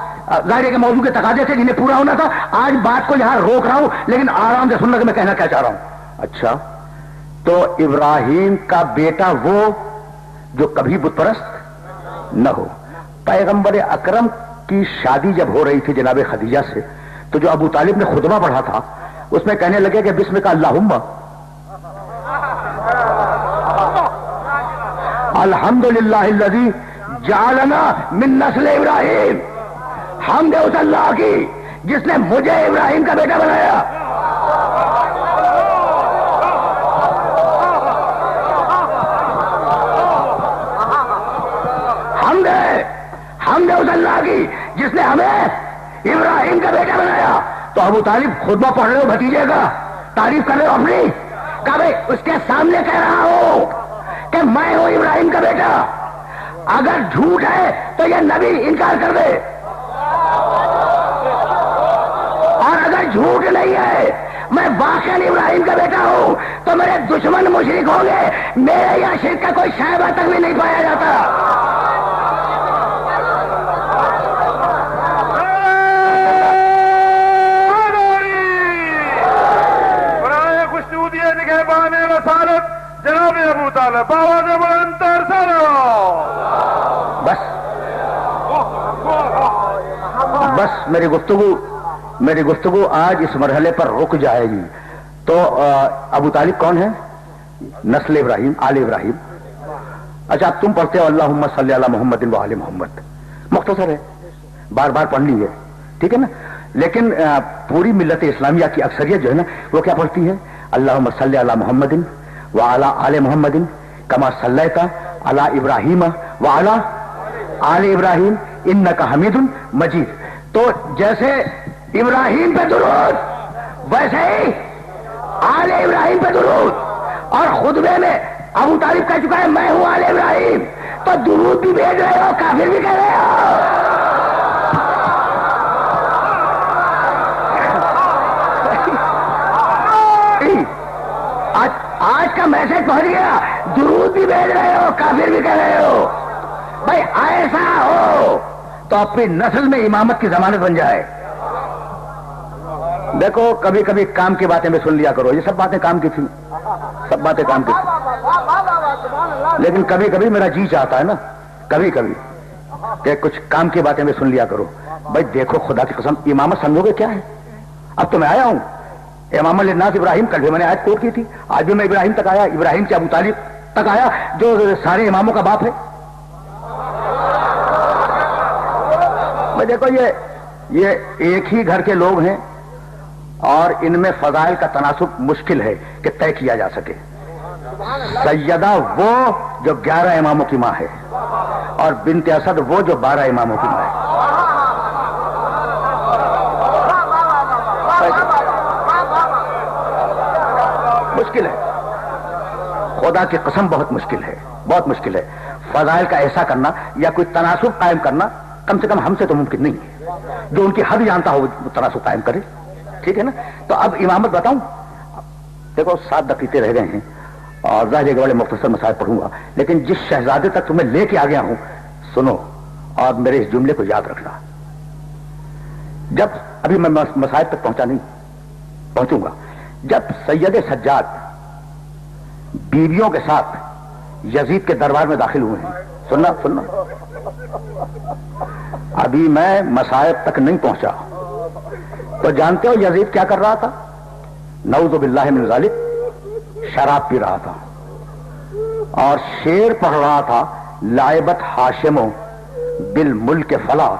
ظاہر ہے کہ موضوع کے تقاضے سے جنہیں پورا ہونا تھا، آج بات کو یہاں روک رہا ہوں لیکن آرام سے سننا کہ میں کہنا کیا چاہ رہا ہوں. اچھا تو ابراہیم کا بیٹا وہ جو کبھی بت پرست نہ ہو. پیغمبر اکرم کی شادی جب ہو رہی تھی جناب خدیجہ سے، تو جو ابو طالب نے خطبہ پڑھا تھا اس میں کہنے لگے کہ بسم کا اللہم الحمدللہ الذی جعلنا من نسل ابراہیم. حمد اس اللہ کی جس نے مجھے ابراہیم کا بیٹا بنایا. حمد اس اللہ کی جس نے ہمیں ابراہیم کا بیٹا بنایا. تو ابو طالب خطبہ پڑھ رہے ہو بھتیجے کا، تعریف کر رہے ہو اپنی، کہا بھائی اس کے سامنے کہہ رہا ہوں کہ میں ہوں ابراہیم کا بیٹا. اگر جھوٹ ہے تو یہ نبی انکار کر دے، اور اگر جھوٹ نہیں ہے میں واقعی ابراہیم کا بیٹا ہوں تو میرے دشمن مشرک ہوں گے. میرے یہاں شرک کا کوئی شائبہ تک بھی نہیں پایا جاتا. جناب ابو طالب بابا نے بلندر بس میری گفتگو آج اس مرحلے پر رک جائے گی. تو ابو طالب کون ہے؟ نسل ابراہیم، آل ابراہیم. اچھا تم پڑھتے ہو اللہم صلی علی محمد و آل محمد، مختصر ہے، بار بار پڑھ لی ہے، ٹھیک ہے نا. لیکن پوری ملت اسلامیہ کی اکثریت جو ہے نا وہ کیا پڑھتی ہے؟ اللہم صلی علی محمد وعلی آل محمد کما صلیت علی ابراہیم وعلی آل ابراہیم انک حمید مجید. تو جیسے ابراہیم پہ درود ویسے ہی آل ابراہیم پہ درود. اور خطبے میں ابو طالب کہہ چکا ہے میں ہوں آل ابراہیم، تو درود بھی بھیج رہے ہو، کافر بھی کہہ رہے ہو. آج کا میسج پہنچ گیا، درود بھی بھیج رہے ہو، کافر بھی کہہ رہے ہو. بھائی ایسا ہو تو اپنی نسل میں امامت کی ضمانت بن جائے. دیکھو کبھی کبھی کام کی باتیں بھی سن لیا کرو، یہ سب باتیں کام کی تھی، سب باتیں کام کی تھی. لیکن کبھی کبھی میرا جی چاہتا ہے نا کبھی کبھی کہ کچھ کام کی باتیں بھی سن لیا کرو. بھائی دیکھو خدا کی قسم امامت سمجھو گے کیا ہے؟ اب تو میں آیا ہوں امام للناس ابراہیم، کل بھی میں نے آیت کوٹ کی تھی، آج بھی میں ابراہیم تک آیا، ابراہیم سے ابو طالب تک آیا جو سارے اماموں کا باپ ہے. میں دیکھو یہ ایک ہی گھر کے لوگ ہیں اور ان میں فضائل کا تناسب مشکل ہے کہ طے کیا جا سکے. سیدہ وہ جو 11 اماموں کی ماں ہے اور بنت اسد وہ جو 12 اماموں کی ماں ہے. مشکل ہے، خدا کی قسم بہت مشکل ہے، بہت مشکل ہے. فضائل کا ایسا کرنا یا کوئی تناسب قائم کرنا کم سے کم ہم سے تو ممکن نہیں ہے. جو ان کی حد جانتا ہو وہ تناسب قائم کرے، ٹھیک ہے نا. تو اب امامت بتاؤں. دیکھو 7 دقیقے رہ گئے ہیں اور ظاہر ہے کہ بڑے مختصر مسائل پڑھوں گا، لیکن جس شہزادے تک تمہیں لے کے آ گیا ہوں سنو اور میرے اس جملے کو یاد رکھنا. جب ابھی میں مسائل تک پہنچوں گا. جب سید سجاد بیویوں کے ساتھ یزید کے دربار میں داخل ہوئے ہیں، سننا ابھی میں مسائل تک نہیں پہنچا. تو جانتے ہو یزید کیا کر رہا تھا؟ نعوذ باللہ من ذالک، شراب پی رہا تھا اور شعر پڑھ رہا تھا لائبت ہاشمو بالملک فلا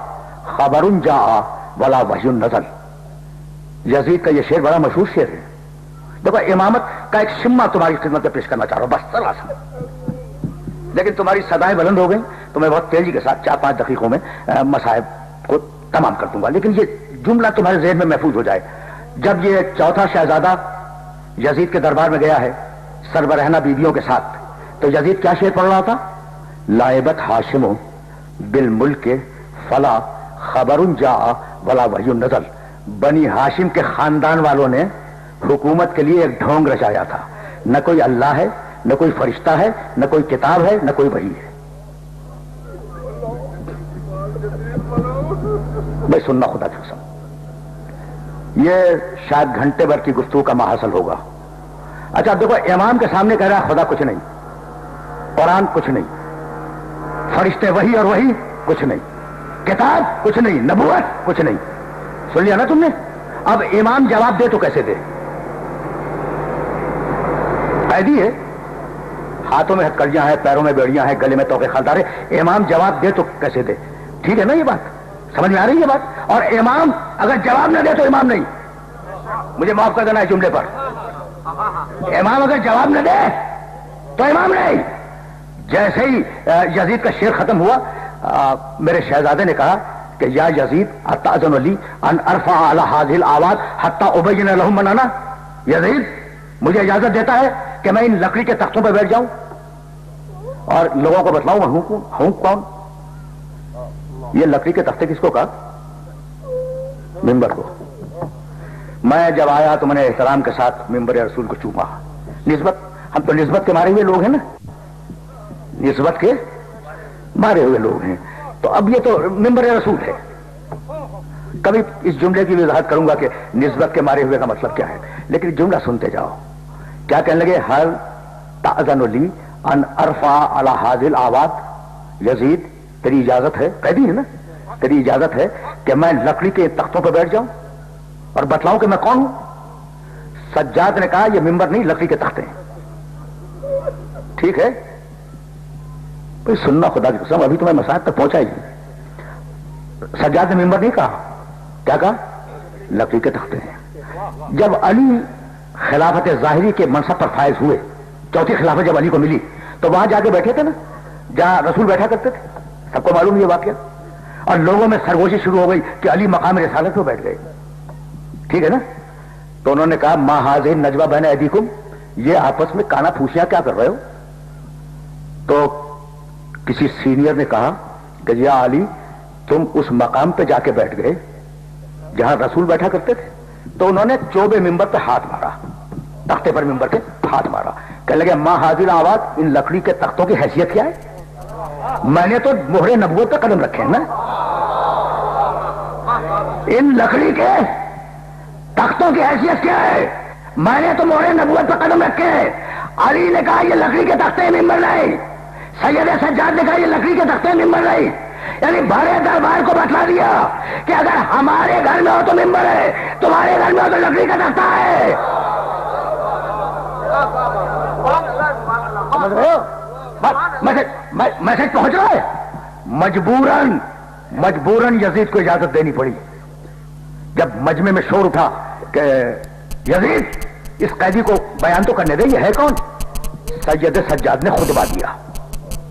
خبر جاء ولا وحی نزل. یزید کا یہ شعر بڑا مشہور شعر ہے. دیکھو امامت کا ایک شمع تمہاری خدمت میں پیش کرنا چاہ رہا ہوں، بس ذرا سا. لیکن تمہاری صدائیں بلند ہو گئیں تو میں بہت تیزی کے ساتھ 4-5 دقیقوں میں مصائب کو تمام کر دوں گا. لیکن یہ جملہ تمہارے ذہن میں محفوظ ہو جائے. جب یہ چوتھا شہزادہ یزید کے دربار میں گیا ہے سربرہنہ بیویوں کے ساتھ، تو یزید کیا شعر پڑھ رہا تھا؟ لائبت ہاشمو بالملک فلا خبر جاء ولا وحی نزل. بنی ہاشم کے خاندان والوں نے حکومت کے لیے ایک ڈھونگ رچایا تھا. نہ کوئی اللہ ہے، نہ کوئی فرشتہ ہے، نہ کوئی کتاب ہے، نہ کوئی وحی ہے. بھائی سننا خدا کی قسم، یہ شاید گھنٹے بھر کی گفتگو کا محاصل ہوگا اچھا دیکھو، امام کے سامنے کہہ رہا ہے خدا کچھ نہیں، قرآن کچھ نہیں، فرشتے وہی اور وہی کچھ نہیں، کتاب کچھ نہیں، نبوت کچھ نہیں. سن لیا نا تم نے؟ اب امام جواب دے تو کیسے دے؟ قیدی ہے، ہاتھوں میں ہتکڑیاں ہیں، پیروں میں بیڑیاں ہیں، گلے میں توقے خالدار ہے. امام جواب دے تو کیسے دے؟ ٹھیک ہے نا یہ بات؟ سمجھ میں آ رہی ہے یہ بات؟ اور امام اگر جواب نہ دے تو امام نہیں. مجھے معاف کر دینا ہے جملے پر. امام اگر جواب نہ دے تو امام نہیں. جیسے ہی یزید کا شعر ختم ہوا، میرے شہزادے نے کہا کہ یا یزید اتأذن لی ان ارفع علی هذه الاواد حتى ابین لهم من انا. یزید مجھے اجازت دیتا ہے کہ میں ان لکڑی کے تختوں پہ بیٹھ جاؤں اور لوگوں کو بتلاؤں میں ہوں کون. یہ لکڑی کے تختے کس کو کہا؟ ممبر کو. میں جب آیا تو میں نے احترام کے ساتھ ممبر رسول کو چوما. نسبت، ہم تو نسبت کے مارے ہوئے لوگ ہیں نا، نسبت کے مارے ہوئے لوگ ہیں. تو اب یہ تو ممبر رسول ہے. کبھی اس جملے کی وضاحت کروں گا کہ نسبت کے مارے ہوئے کا مطلب کیا ہے، لیکن جملہ سنتے جاؤ. کیا کہنے لگے؟ ہر تأذن لی ان ارفع علی هذه الاواد. یزید تیری اجازت ہے، قیدی ہے نا، تیری اجازت ہے کہ میں لکڑی کے تختوں پہ بیٹھ جاؤں اور بتلاؤں کہ میں کون ہوں؟ سجاد نے کہا یہ ممبر نہیں، لکڑی کے تختے ہیں. ٹھیک ہے بھائی، سننا خدا کی قسم، ابھی تو میں مساجد تک پہنچا ہی. سجاد نے ممبر نہیں کہا، کیا کہا؟ لکڑی کے تختے ہیں. جب علی خلافت ظاہری کے منصب پر فائز ہوئے، چوتھی خلافت جب علی کو ملی تو وہاں جا کے بیٹھے تھے نا جہاں رسول بیٹھا کرتے تھے. سب کو معلوم یہ واقعہ. اور لوگوں میں سرگوشی شروع ہو گئی کہ علی مقام رسالت پہ بیٹھ گئے. ٹھیک ہے نا؟ تو انہوں نے کہا ما ھذہ النجوى بین ایدیکم، یہ آپس میں کانا پھوسیاں کیا کر رہے ہو؟ تو کسی سینئر نے کہا کہ یا علی تم اس مقام پہ جا کے بیٹھ گئے جہاں رسول بیٹھا کرتے تھے. تو انہوں نے چوبے ممبر پہ ہاتھ مارا، تختے پر ممبر کے ہاتھ مارا. کہنے لگے ما ھذہ الاواد، ان لکڑی کے تختوں کی حیثیت کیا ہے؟ میں نے تو مہر نبوت پہ قدم رکھے ہیں نا. ان لکڑی کے تختوں کی حیثیت کیا ہے؟ میں نے تو مہر نبوت پہ قدم رکھے ہیں. علی نے کہا یہ لکڑی کے تختے ممبر نہیں. سید سجاد نے کہا یہ لکڑی کے تختے ممبر نہیں. یعنی بڑے دربار کو بتلا دیا کہ اگر ہمارے گھر میں ہو تو ممبر ہے، تمہارے گھر میں ہو تو لکڑی کا تختہ ہے. سمجھ رہے ہو؟ میسج پہنچ رہا ہے. مجبوراً یزید کو اجازت دینی پڑی. جب مجمع میں شور اٹھا کہ یزید اس قیدی کو بیان تو کرنے دے، یہ ہے کون؟ سید سجاد نے خطبہ دیا.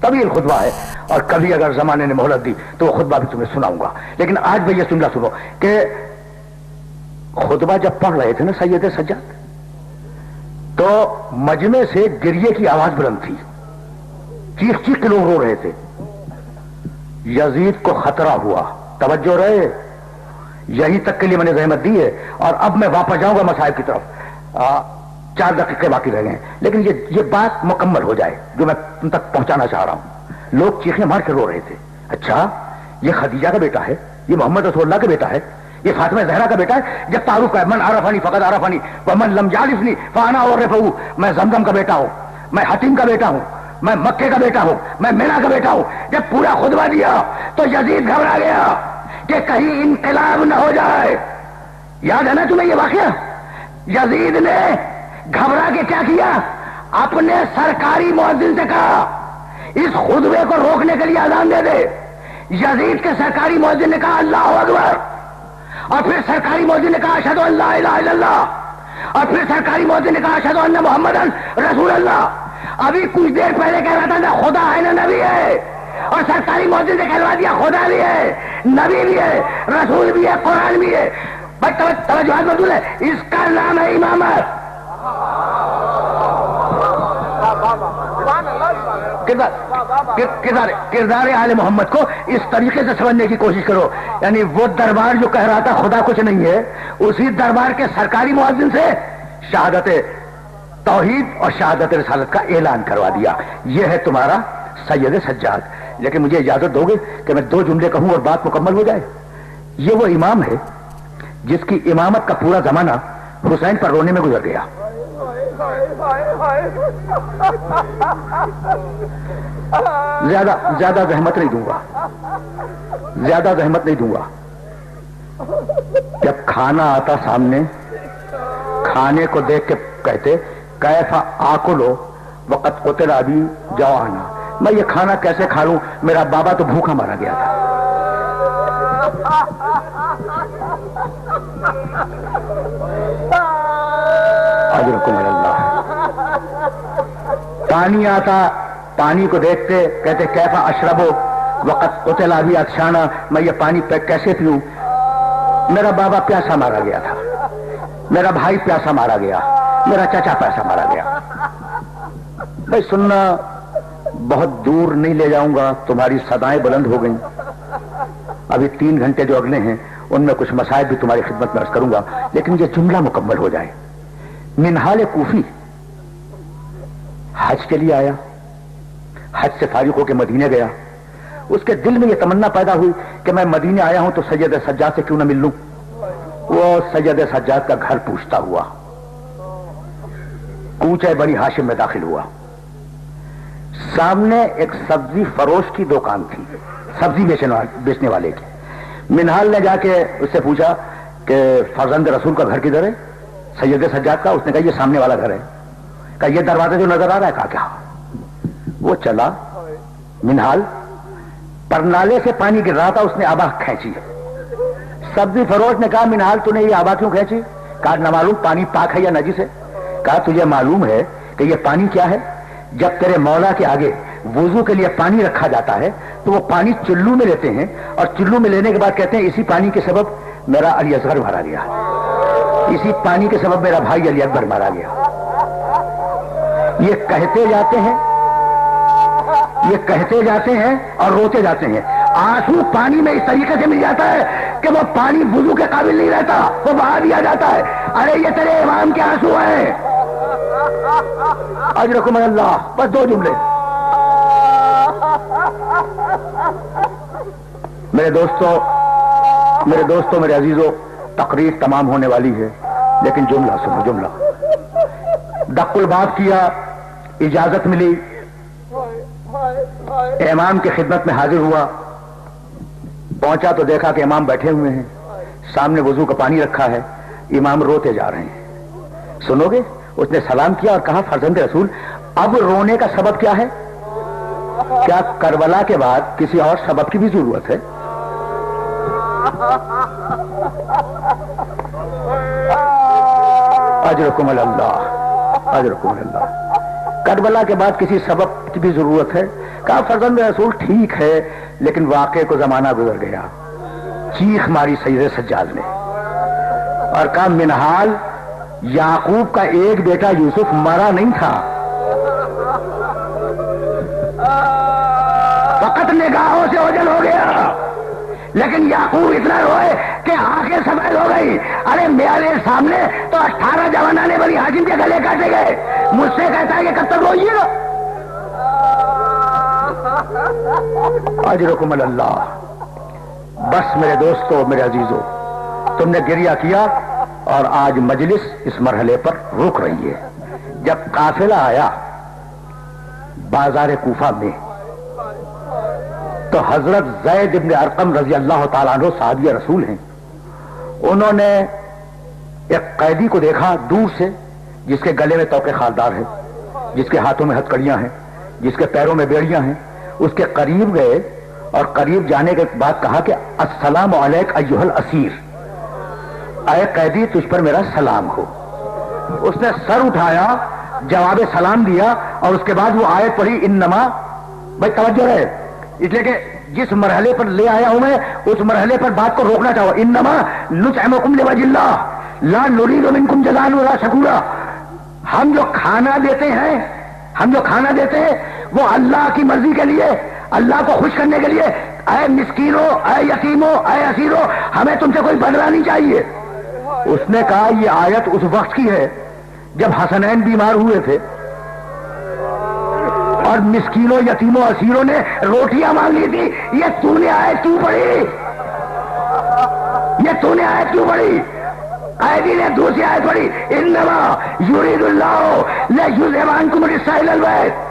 طویل خطبہ ہے، اور کبھی اگر زمانے نے مہلت دی تو وہ خطبہ بھی تمہیں سناؤں گا. لیکن آج بھی یہ جملہ سنو کہ خطبہ جب پڑھ رہے تھے نا سید سجاد، تو مجمع سے گریے کی آواز بلند تھی، چیخ چیخ کے لوگ رو رہے تھے. یزید کو خطرہ ہوا. توجہ رہے، یہی تک کے لیے میں نے زحمت دی ہے، اور اب میں واپس جاؤں گا مصائب کی طرف. 4 دقیقے باقی رہ گئے ہیں، لیکن یہ بات مکمل ہو جائے جو میں تم تک پہنچانا چاہ رہا ہوں. لوگ چیخیں مار کے رو رہے تھے. اچھا یہ خدیجہ کا بیٹا ہے، یہ محمد رسول اللہ کا بیٹا ہے، یہ فاطمہ زہرا کا بیٹا ہے. جب تعارف ہے من عرفنی فقد عرفنی ومن لم یعرفنی فانا اعرفہ، میں زمزم کا بیٹا ہوں، میں حتیم کا بیٹا ہوں، میں مکے کا بیٹا ہوں، میں مینا کا بیٹا ہوں. جب پورا خطبہ دیا تو یزید گھبرا گیا کہ کہیں انقلاب نہ ہو جائے. یاد ہے نا تمہیں یہ واقعہ؟ یزید نے گھبرا کے کیا کیا؟ اپنے سرکاری مؤذن سے کہا اس خطبے کو روکنے کے لیے اذان دے دے. یزید کے سرکاری مؤذن نے کہا اللہ اکبر، اور پھر سرکاری مؤذن نے کہا اشہد ان لا الہ الا اللہ، اور پھر سرکاری مؤذن نے کہا اشہد ان محمدن رسول اللہ. ابھی کچھ دیر پہلے کہہ رہا تھا خدا ہے نا نبی ہے، اور سرکاری مؤذن نے کہلوا دیا خدا بھی ہے، نبی بھی ہے، رسول بھی ہے، قرآن بھی ہے. بھائی توجہ مدول ہے، اس کا نام ہے امامت. کردار آل محمد کو اس طریقے سے سمجھنے کی کوشش کرو. یعنی وہ دربار جو کہہ رہا تھا خدا کچھ نہیں ہے، اسی دربار کے سرکاری مؤذن سے شہادت توحید اور شہادت رسالت کا اعلان کروا دیا. یہ ہے تمہارا سید سجاد. لیکن مجھے اجازت دو گے کہ میں 2 جملے کہوں اور بات مکمل ہو جائے. یہ وہ امام ہے جس کی امامت کا پورا زمانہ حسین پر رونے میں گزر گیا. زیادہ زحمت نہیں دوں گا، زیادہ زحمت نہیں دوں گا. جب کھانا آتا سامنے، کھانے کو دیکھ کے کہتے کیفا آکلو وقت قتل ابی جوانا، میں یہ کھانا کیسے کھا لوں، میرا بابا تو بھوکا مارا گیا تھا. اجرکم اللہ. پانی آتا، پانی کو دیکھتے کہتے کیفا اشربو وقت قتل ابی عطشانا، میں یہ پانی کیسے پیوں، میرا بابا پیاسا مارا گیا تھا، میرا بھائی پیاسا مارا گیا، میرا چچا پیاسا مارا گیا. بھائی سننا، بہت دور نہیں لے جاؤں گا، تمہاری صدائیں بلند ہو گئیں. ابھی 3 گھنٹے جو اگلے ہیں ان میں کچھ مسائل بھی تمہاری خدمت میں عرض کروں گا، لیکن یہ جملہ مکمل ہو جائے. منہال کوفی حج کے لیے آیا، حج سے فارغ ہو کے مدینے گیا. اس کے دل میں یہ تمنا پیدا ہوئی کہ میں مدینے آیا ہوں تو سید سجاد سے کیوں نہ مل لوں. وہ سید سجاد کا گھر پوچھتا ہوا کوچے بنی ہاشم میں داخل ہوا. سامنے ایک سبزی فروش کی دکان تھی، سبزی بیچنے والے کی. منہال نے جا کے اس سے پوچھا کہ فرزند رسول کا گھر کدھر ہے، سید سجاد کا. اس نے کہا یہ سامنے والا گھر ہے. کہا یہ دروازہ جو نظر آ رہا ہے، کہا کیا. وہ چلا منہال، پرنالے سے پانی گر رہا تھا، اس نے آبا کھینچی. سبزی فروش نے کہا منہال تو نے یہ آبا کیوں کھینچی. کہا نہ معلوم پانی پاک ہے یا نجس ہے. کہا تجھے معلوم ہے کہ یہ پانی کیا ہے، جب تیرے مولا کے آگے وضو کے لیے پانی رکھا جاتا ہے تو وہ پانی چلو میں لیتے ہیں، اور چلو میں لینے کے بعد کہتے ہیں اسی پانی کے سبب میرا علی اصغر مارا گیا، اسی پانی کے سبب میرا بھائی علی اکبر مارا گیا. یہ کہتے جاتے ہیں اور روتے جاتے ہیں. آنسو پانی میں اس طریقے سے مل جاتا ہے کہ وہ پانی وضو کے قابل نہیں رہتا، وہ بہا دیا جاتا ہے. ارے یہ تیرے امام کے آنسو ہیں. اجرکم اللہ. بس 2 جملے. میرے دوستوں میرے عزیزوں، تقریر تمام ہونے والی ہے، لیکن جملہ سنو. جملہ دق الباب کیا، اجازت ملی، امام کی خدمت میں حاضر ہوا. پہنچا تو دیکھا کہ امام بیٹھے ہوئے ہیں، سامنے وضو کا پانی رکھا ہے، امام روتے جا رہے ہیں. سنو گے؟ اس نے سلام کیا اور کہا فرزند رسول اب رونے کا سبب کیا ہے؟ کیا کربلا کے بعد کسی اور سبب کی بھی ضرورت ہے؟ اجرکم اللہ، اجرکم اللہ. کربلا کے بعد کسی سبب کی بھی ضرورت ہے؟ کہا فرزند رسول ٹھیک ہے، لیکن واقعے کو زمانہ گزر گیا. چیخ ماری سید سجاد نے اور کہا منہال، یعقوب کا ایک بیٹا یوسف مرا نہیں تھا، فقط نگاہوں سے اوجل ہو گیا. لیکن یعقوب اتنا روئے کہ آنکھیں سفید ہو گئی. ارے میرے سامنے تو 18 جوانانے بنی ہاشم کے گلے کاٹے گئے. مجھ سے کہتا ہے کہ کب تک روئیے گا. اجرکم اللہ. بس میرے دوستو میرے عزیزو، تم نے گریہ کیا اور آج مجلس اس مرحلے پر رک رہی ہے. جب قافلہ آیا بازار کوفہ میں تو حضرت زید بن ارقم رضی اللہ تعالیٰ عنہ صحابی رسول ہیں. انہوں نے ایک قیدی کو دیکھا دور سے، جس کے گلے میں توقے خالدار ہے، جس کے ہاتھوں میں ہتکڑیاں ہیں، جس کے پیروں میں بیڑیاں ہیں. اس کے قریب گئے اور قریب جانے کے بعد کہا کہ السلام علیک ایھا الاسیر، اے قیدی تجھ پر میرا سلام ہو. اس نے سر اٹھایا، جواب سلام دیا اور اس کے بعد وہ آیت پڑھی انما. بھائی توجہ رہے، اس لیے کہ جس مرحلے پر لے آیا ہوں میں اس مرحلے پر بات کو روکنا چاہو. انما نطعمکم لوجہ اللہ لا نرید منکم جزاء ولا شکورا. ہم جو کھانا دیتے ہیں وہ اللہ کی مرضی کے لیے، اللہ کو خوش کرنے کے لیے. اے مسکینوں، اے یتیموں، اے اسیروں، ہمیں تم سے کوئی بدلہ نہیں چاہیے. اس نے کہا یہ آیت اس وقت کی ہے جب حسنین بیمار ہوئے تھے اور مسکینوں، یتیموں، اسیروں نے روٹیاں مانگی تھی. یہ تو نے آیت کیوں پڑھی؟ اے قیدی نے دوسری آیت پڑھی انما یرید اللہ لیذھب عنکم الرجس اہل البیت.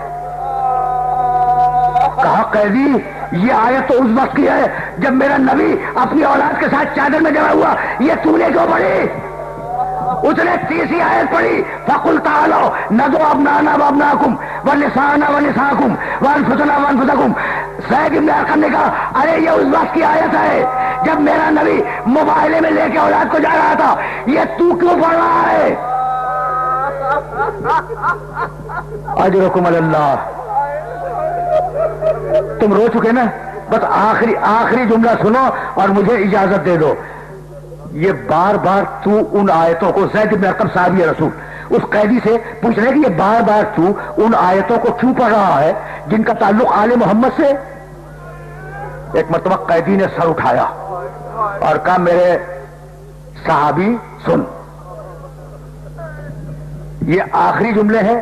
کہا قیدی یہ آیت تو اس وقت کی ہے جب میرا نبی اپنی اولاد کے ساتھ چادر میں جمع ہوا, یہ تو نے کیوں پڑھی؟ اس نے تیسری آیت پڑھی فَقُلْ تَعَالَوْا نَدْعُ أَبْنَاءَنَا وَأَبْنَاءَكُمْ وَنِسَاءَنَا وَنِسَاءَكُمْ وَأَنفُسَنَا وَأَنفُسَكُمْ. زید بن ارقم نے کہا ارے یہ اس وقت کی آیت ہے جب میرا نبی موبائلے میں لے کے اولاد کو جا رہا تھا, یہ تو کیوں پڑھ رہا ہے؟ اجرکم علی اللہ. تم رو چکے نا, بس آخری جملہ سنو اور مجھے اجازت دے دو. یہ بار بار تو ان آیتوں کو, زید بن ارقم صحابی رسول اس قیدی سے پوچھ رہے کہ یہ بار بار تو ان آیتوں کو کیوں پڑھ رہا ہے جن کا تعلق آل محمد سے. ایک مرتبہ قیدی نے سر اٹھایا اور کہا میرے صحابی سن, یہ آخری جملے ہیں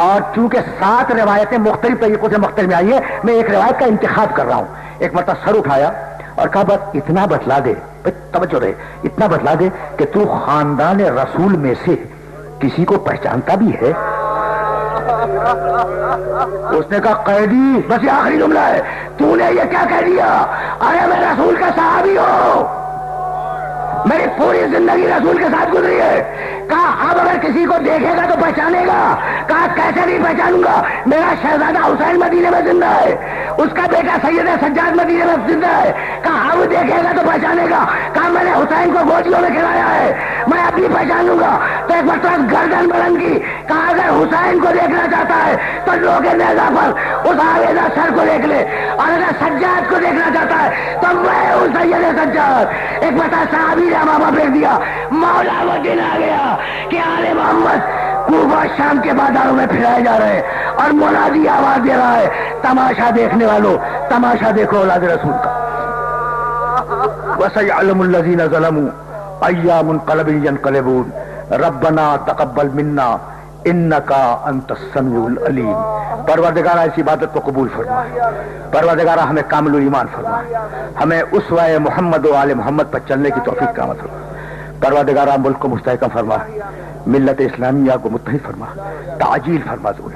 اور چونکہ 7 روایتیں مختلف طریقوں سے مختلف میں آئی ہیں, میں ایک روایت کا انتخاب کر رہا ہوں. ایک مرتبہ سر اٹھایا اور کہا بس اتنا بتلا دے, توجہ رہے, اتنا بتلا دے کہ تو خاندان رسول میں سے کسی کو پہچانتا بھی ہے؟ اس نے کہا قیدی بس یہ آخری جملہ ہے, تو نے یہ کیا کہہ دیا؟ ارے میں رسول کا صحابی ہوں, میری پوری زندگی رسول کے ساتھ گزری ہے. کہا اب اگر کسی کو دیکھے گا تو پہچانے گا. کہا کیسے نہیں پہچانوں گا, میرا شہزادہ حسین مدینے میں زندہ ہے, اس کا بیٹا سید سجاد مدینے میں زندہ ہے. کہا اب دیکھے گا تو پہچانے گا. کہا میں نے حسین کو گوجیوں میں کھلایا ہے, میں اب بھی پہچانوں گا. تو ایک مرتبہ گردن بلند کی, کہا اگر حسین کو دیکھنا چاہتا ہے تو لوگ نیزہ پر اس آویزہ سر کو دیکھ لے, اور اگر سجاد کو دیکھنا چاہتا ہے تو میں ہوں سید سجاد. ایک مرتبہ صحابی نے ماما پھینک دیا, مولا وہ دن آ گیا کہ آل محمد کوفہ شام کے بازاروں میں پھرائے جا رہے ہیں اور منادی آواز دے رہا ہے تماشا دیکھنے والوں, تماشا دیکھو اولاد رسول کا. وَسَيَعْلَمُ الَّذِينَ ظَلَمُوا أَيَّ مُنقَلَبٍ يَنقَلِبُونَ رَبَّنَا تَقَبَّلْ مِنَّا إِنَّكَ أَنْتَ السَّمِيعُ الْعَلِيمُ. پروردگارہ اس عبادت کو قبول فرما, پروردگارہ ہمیں کامل ایمان فرما, ہمیں اسوہ محمد و آل محمد پر چلنے کی توفیق عطا فرما. پروردگارہ ملک کو مستحکم فرما, ملت اسلامیہ کو متحد فرما, تعجیل فرما ضرور.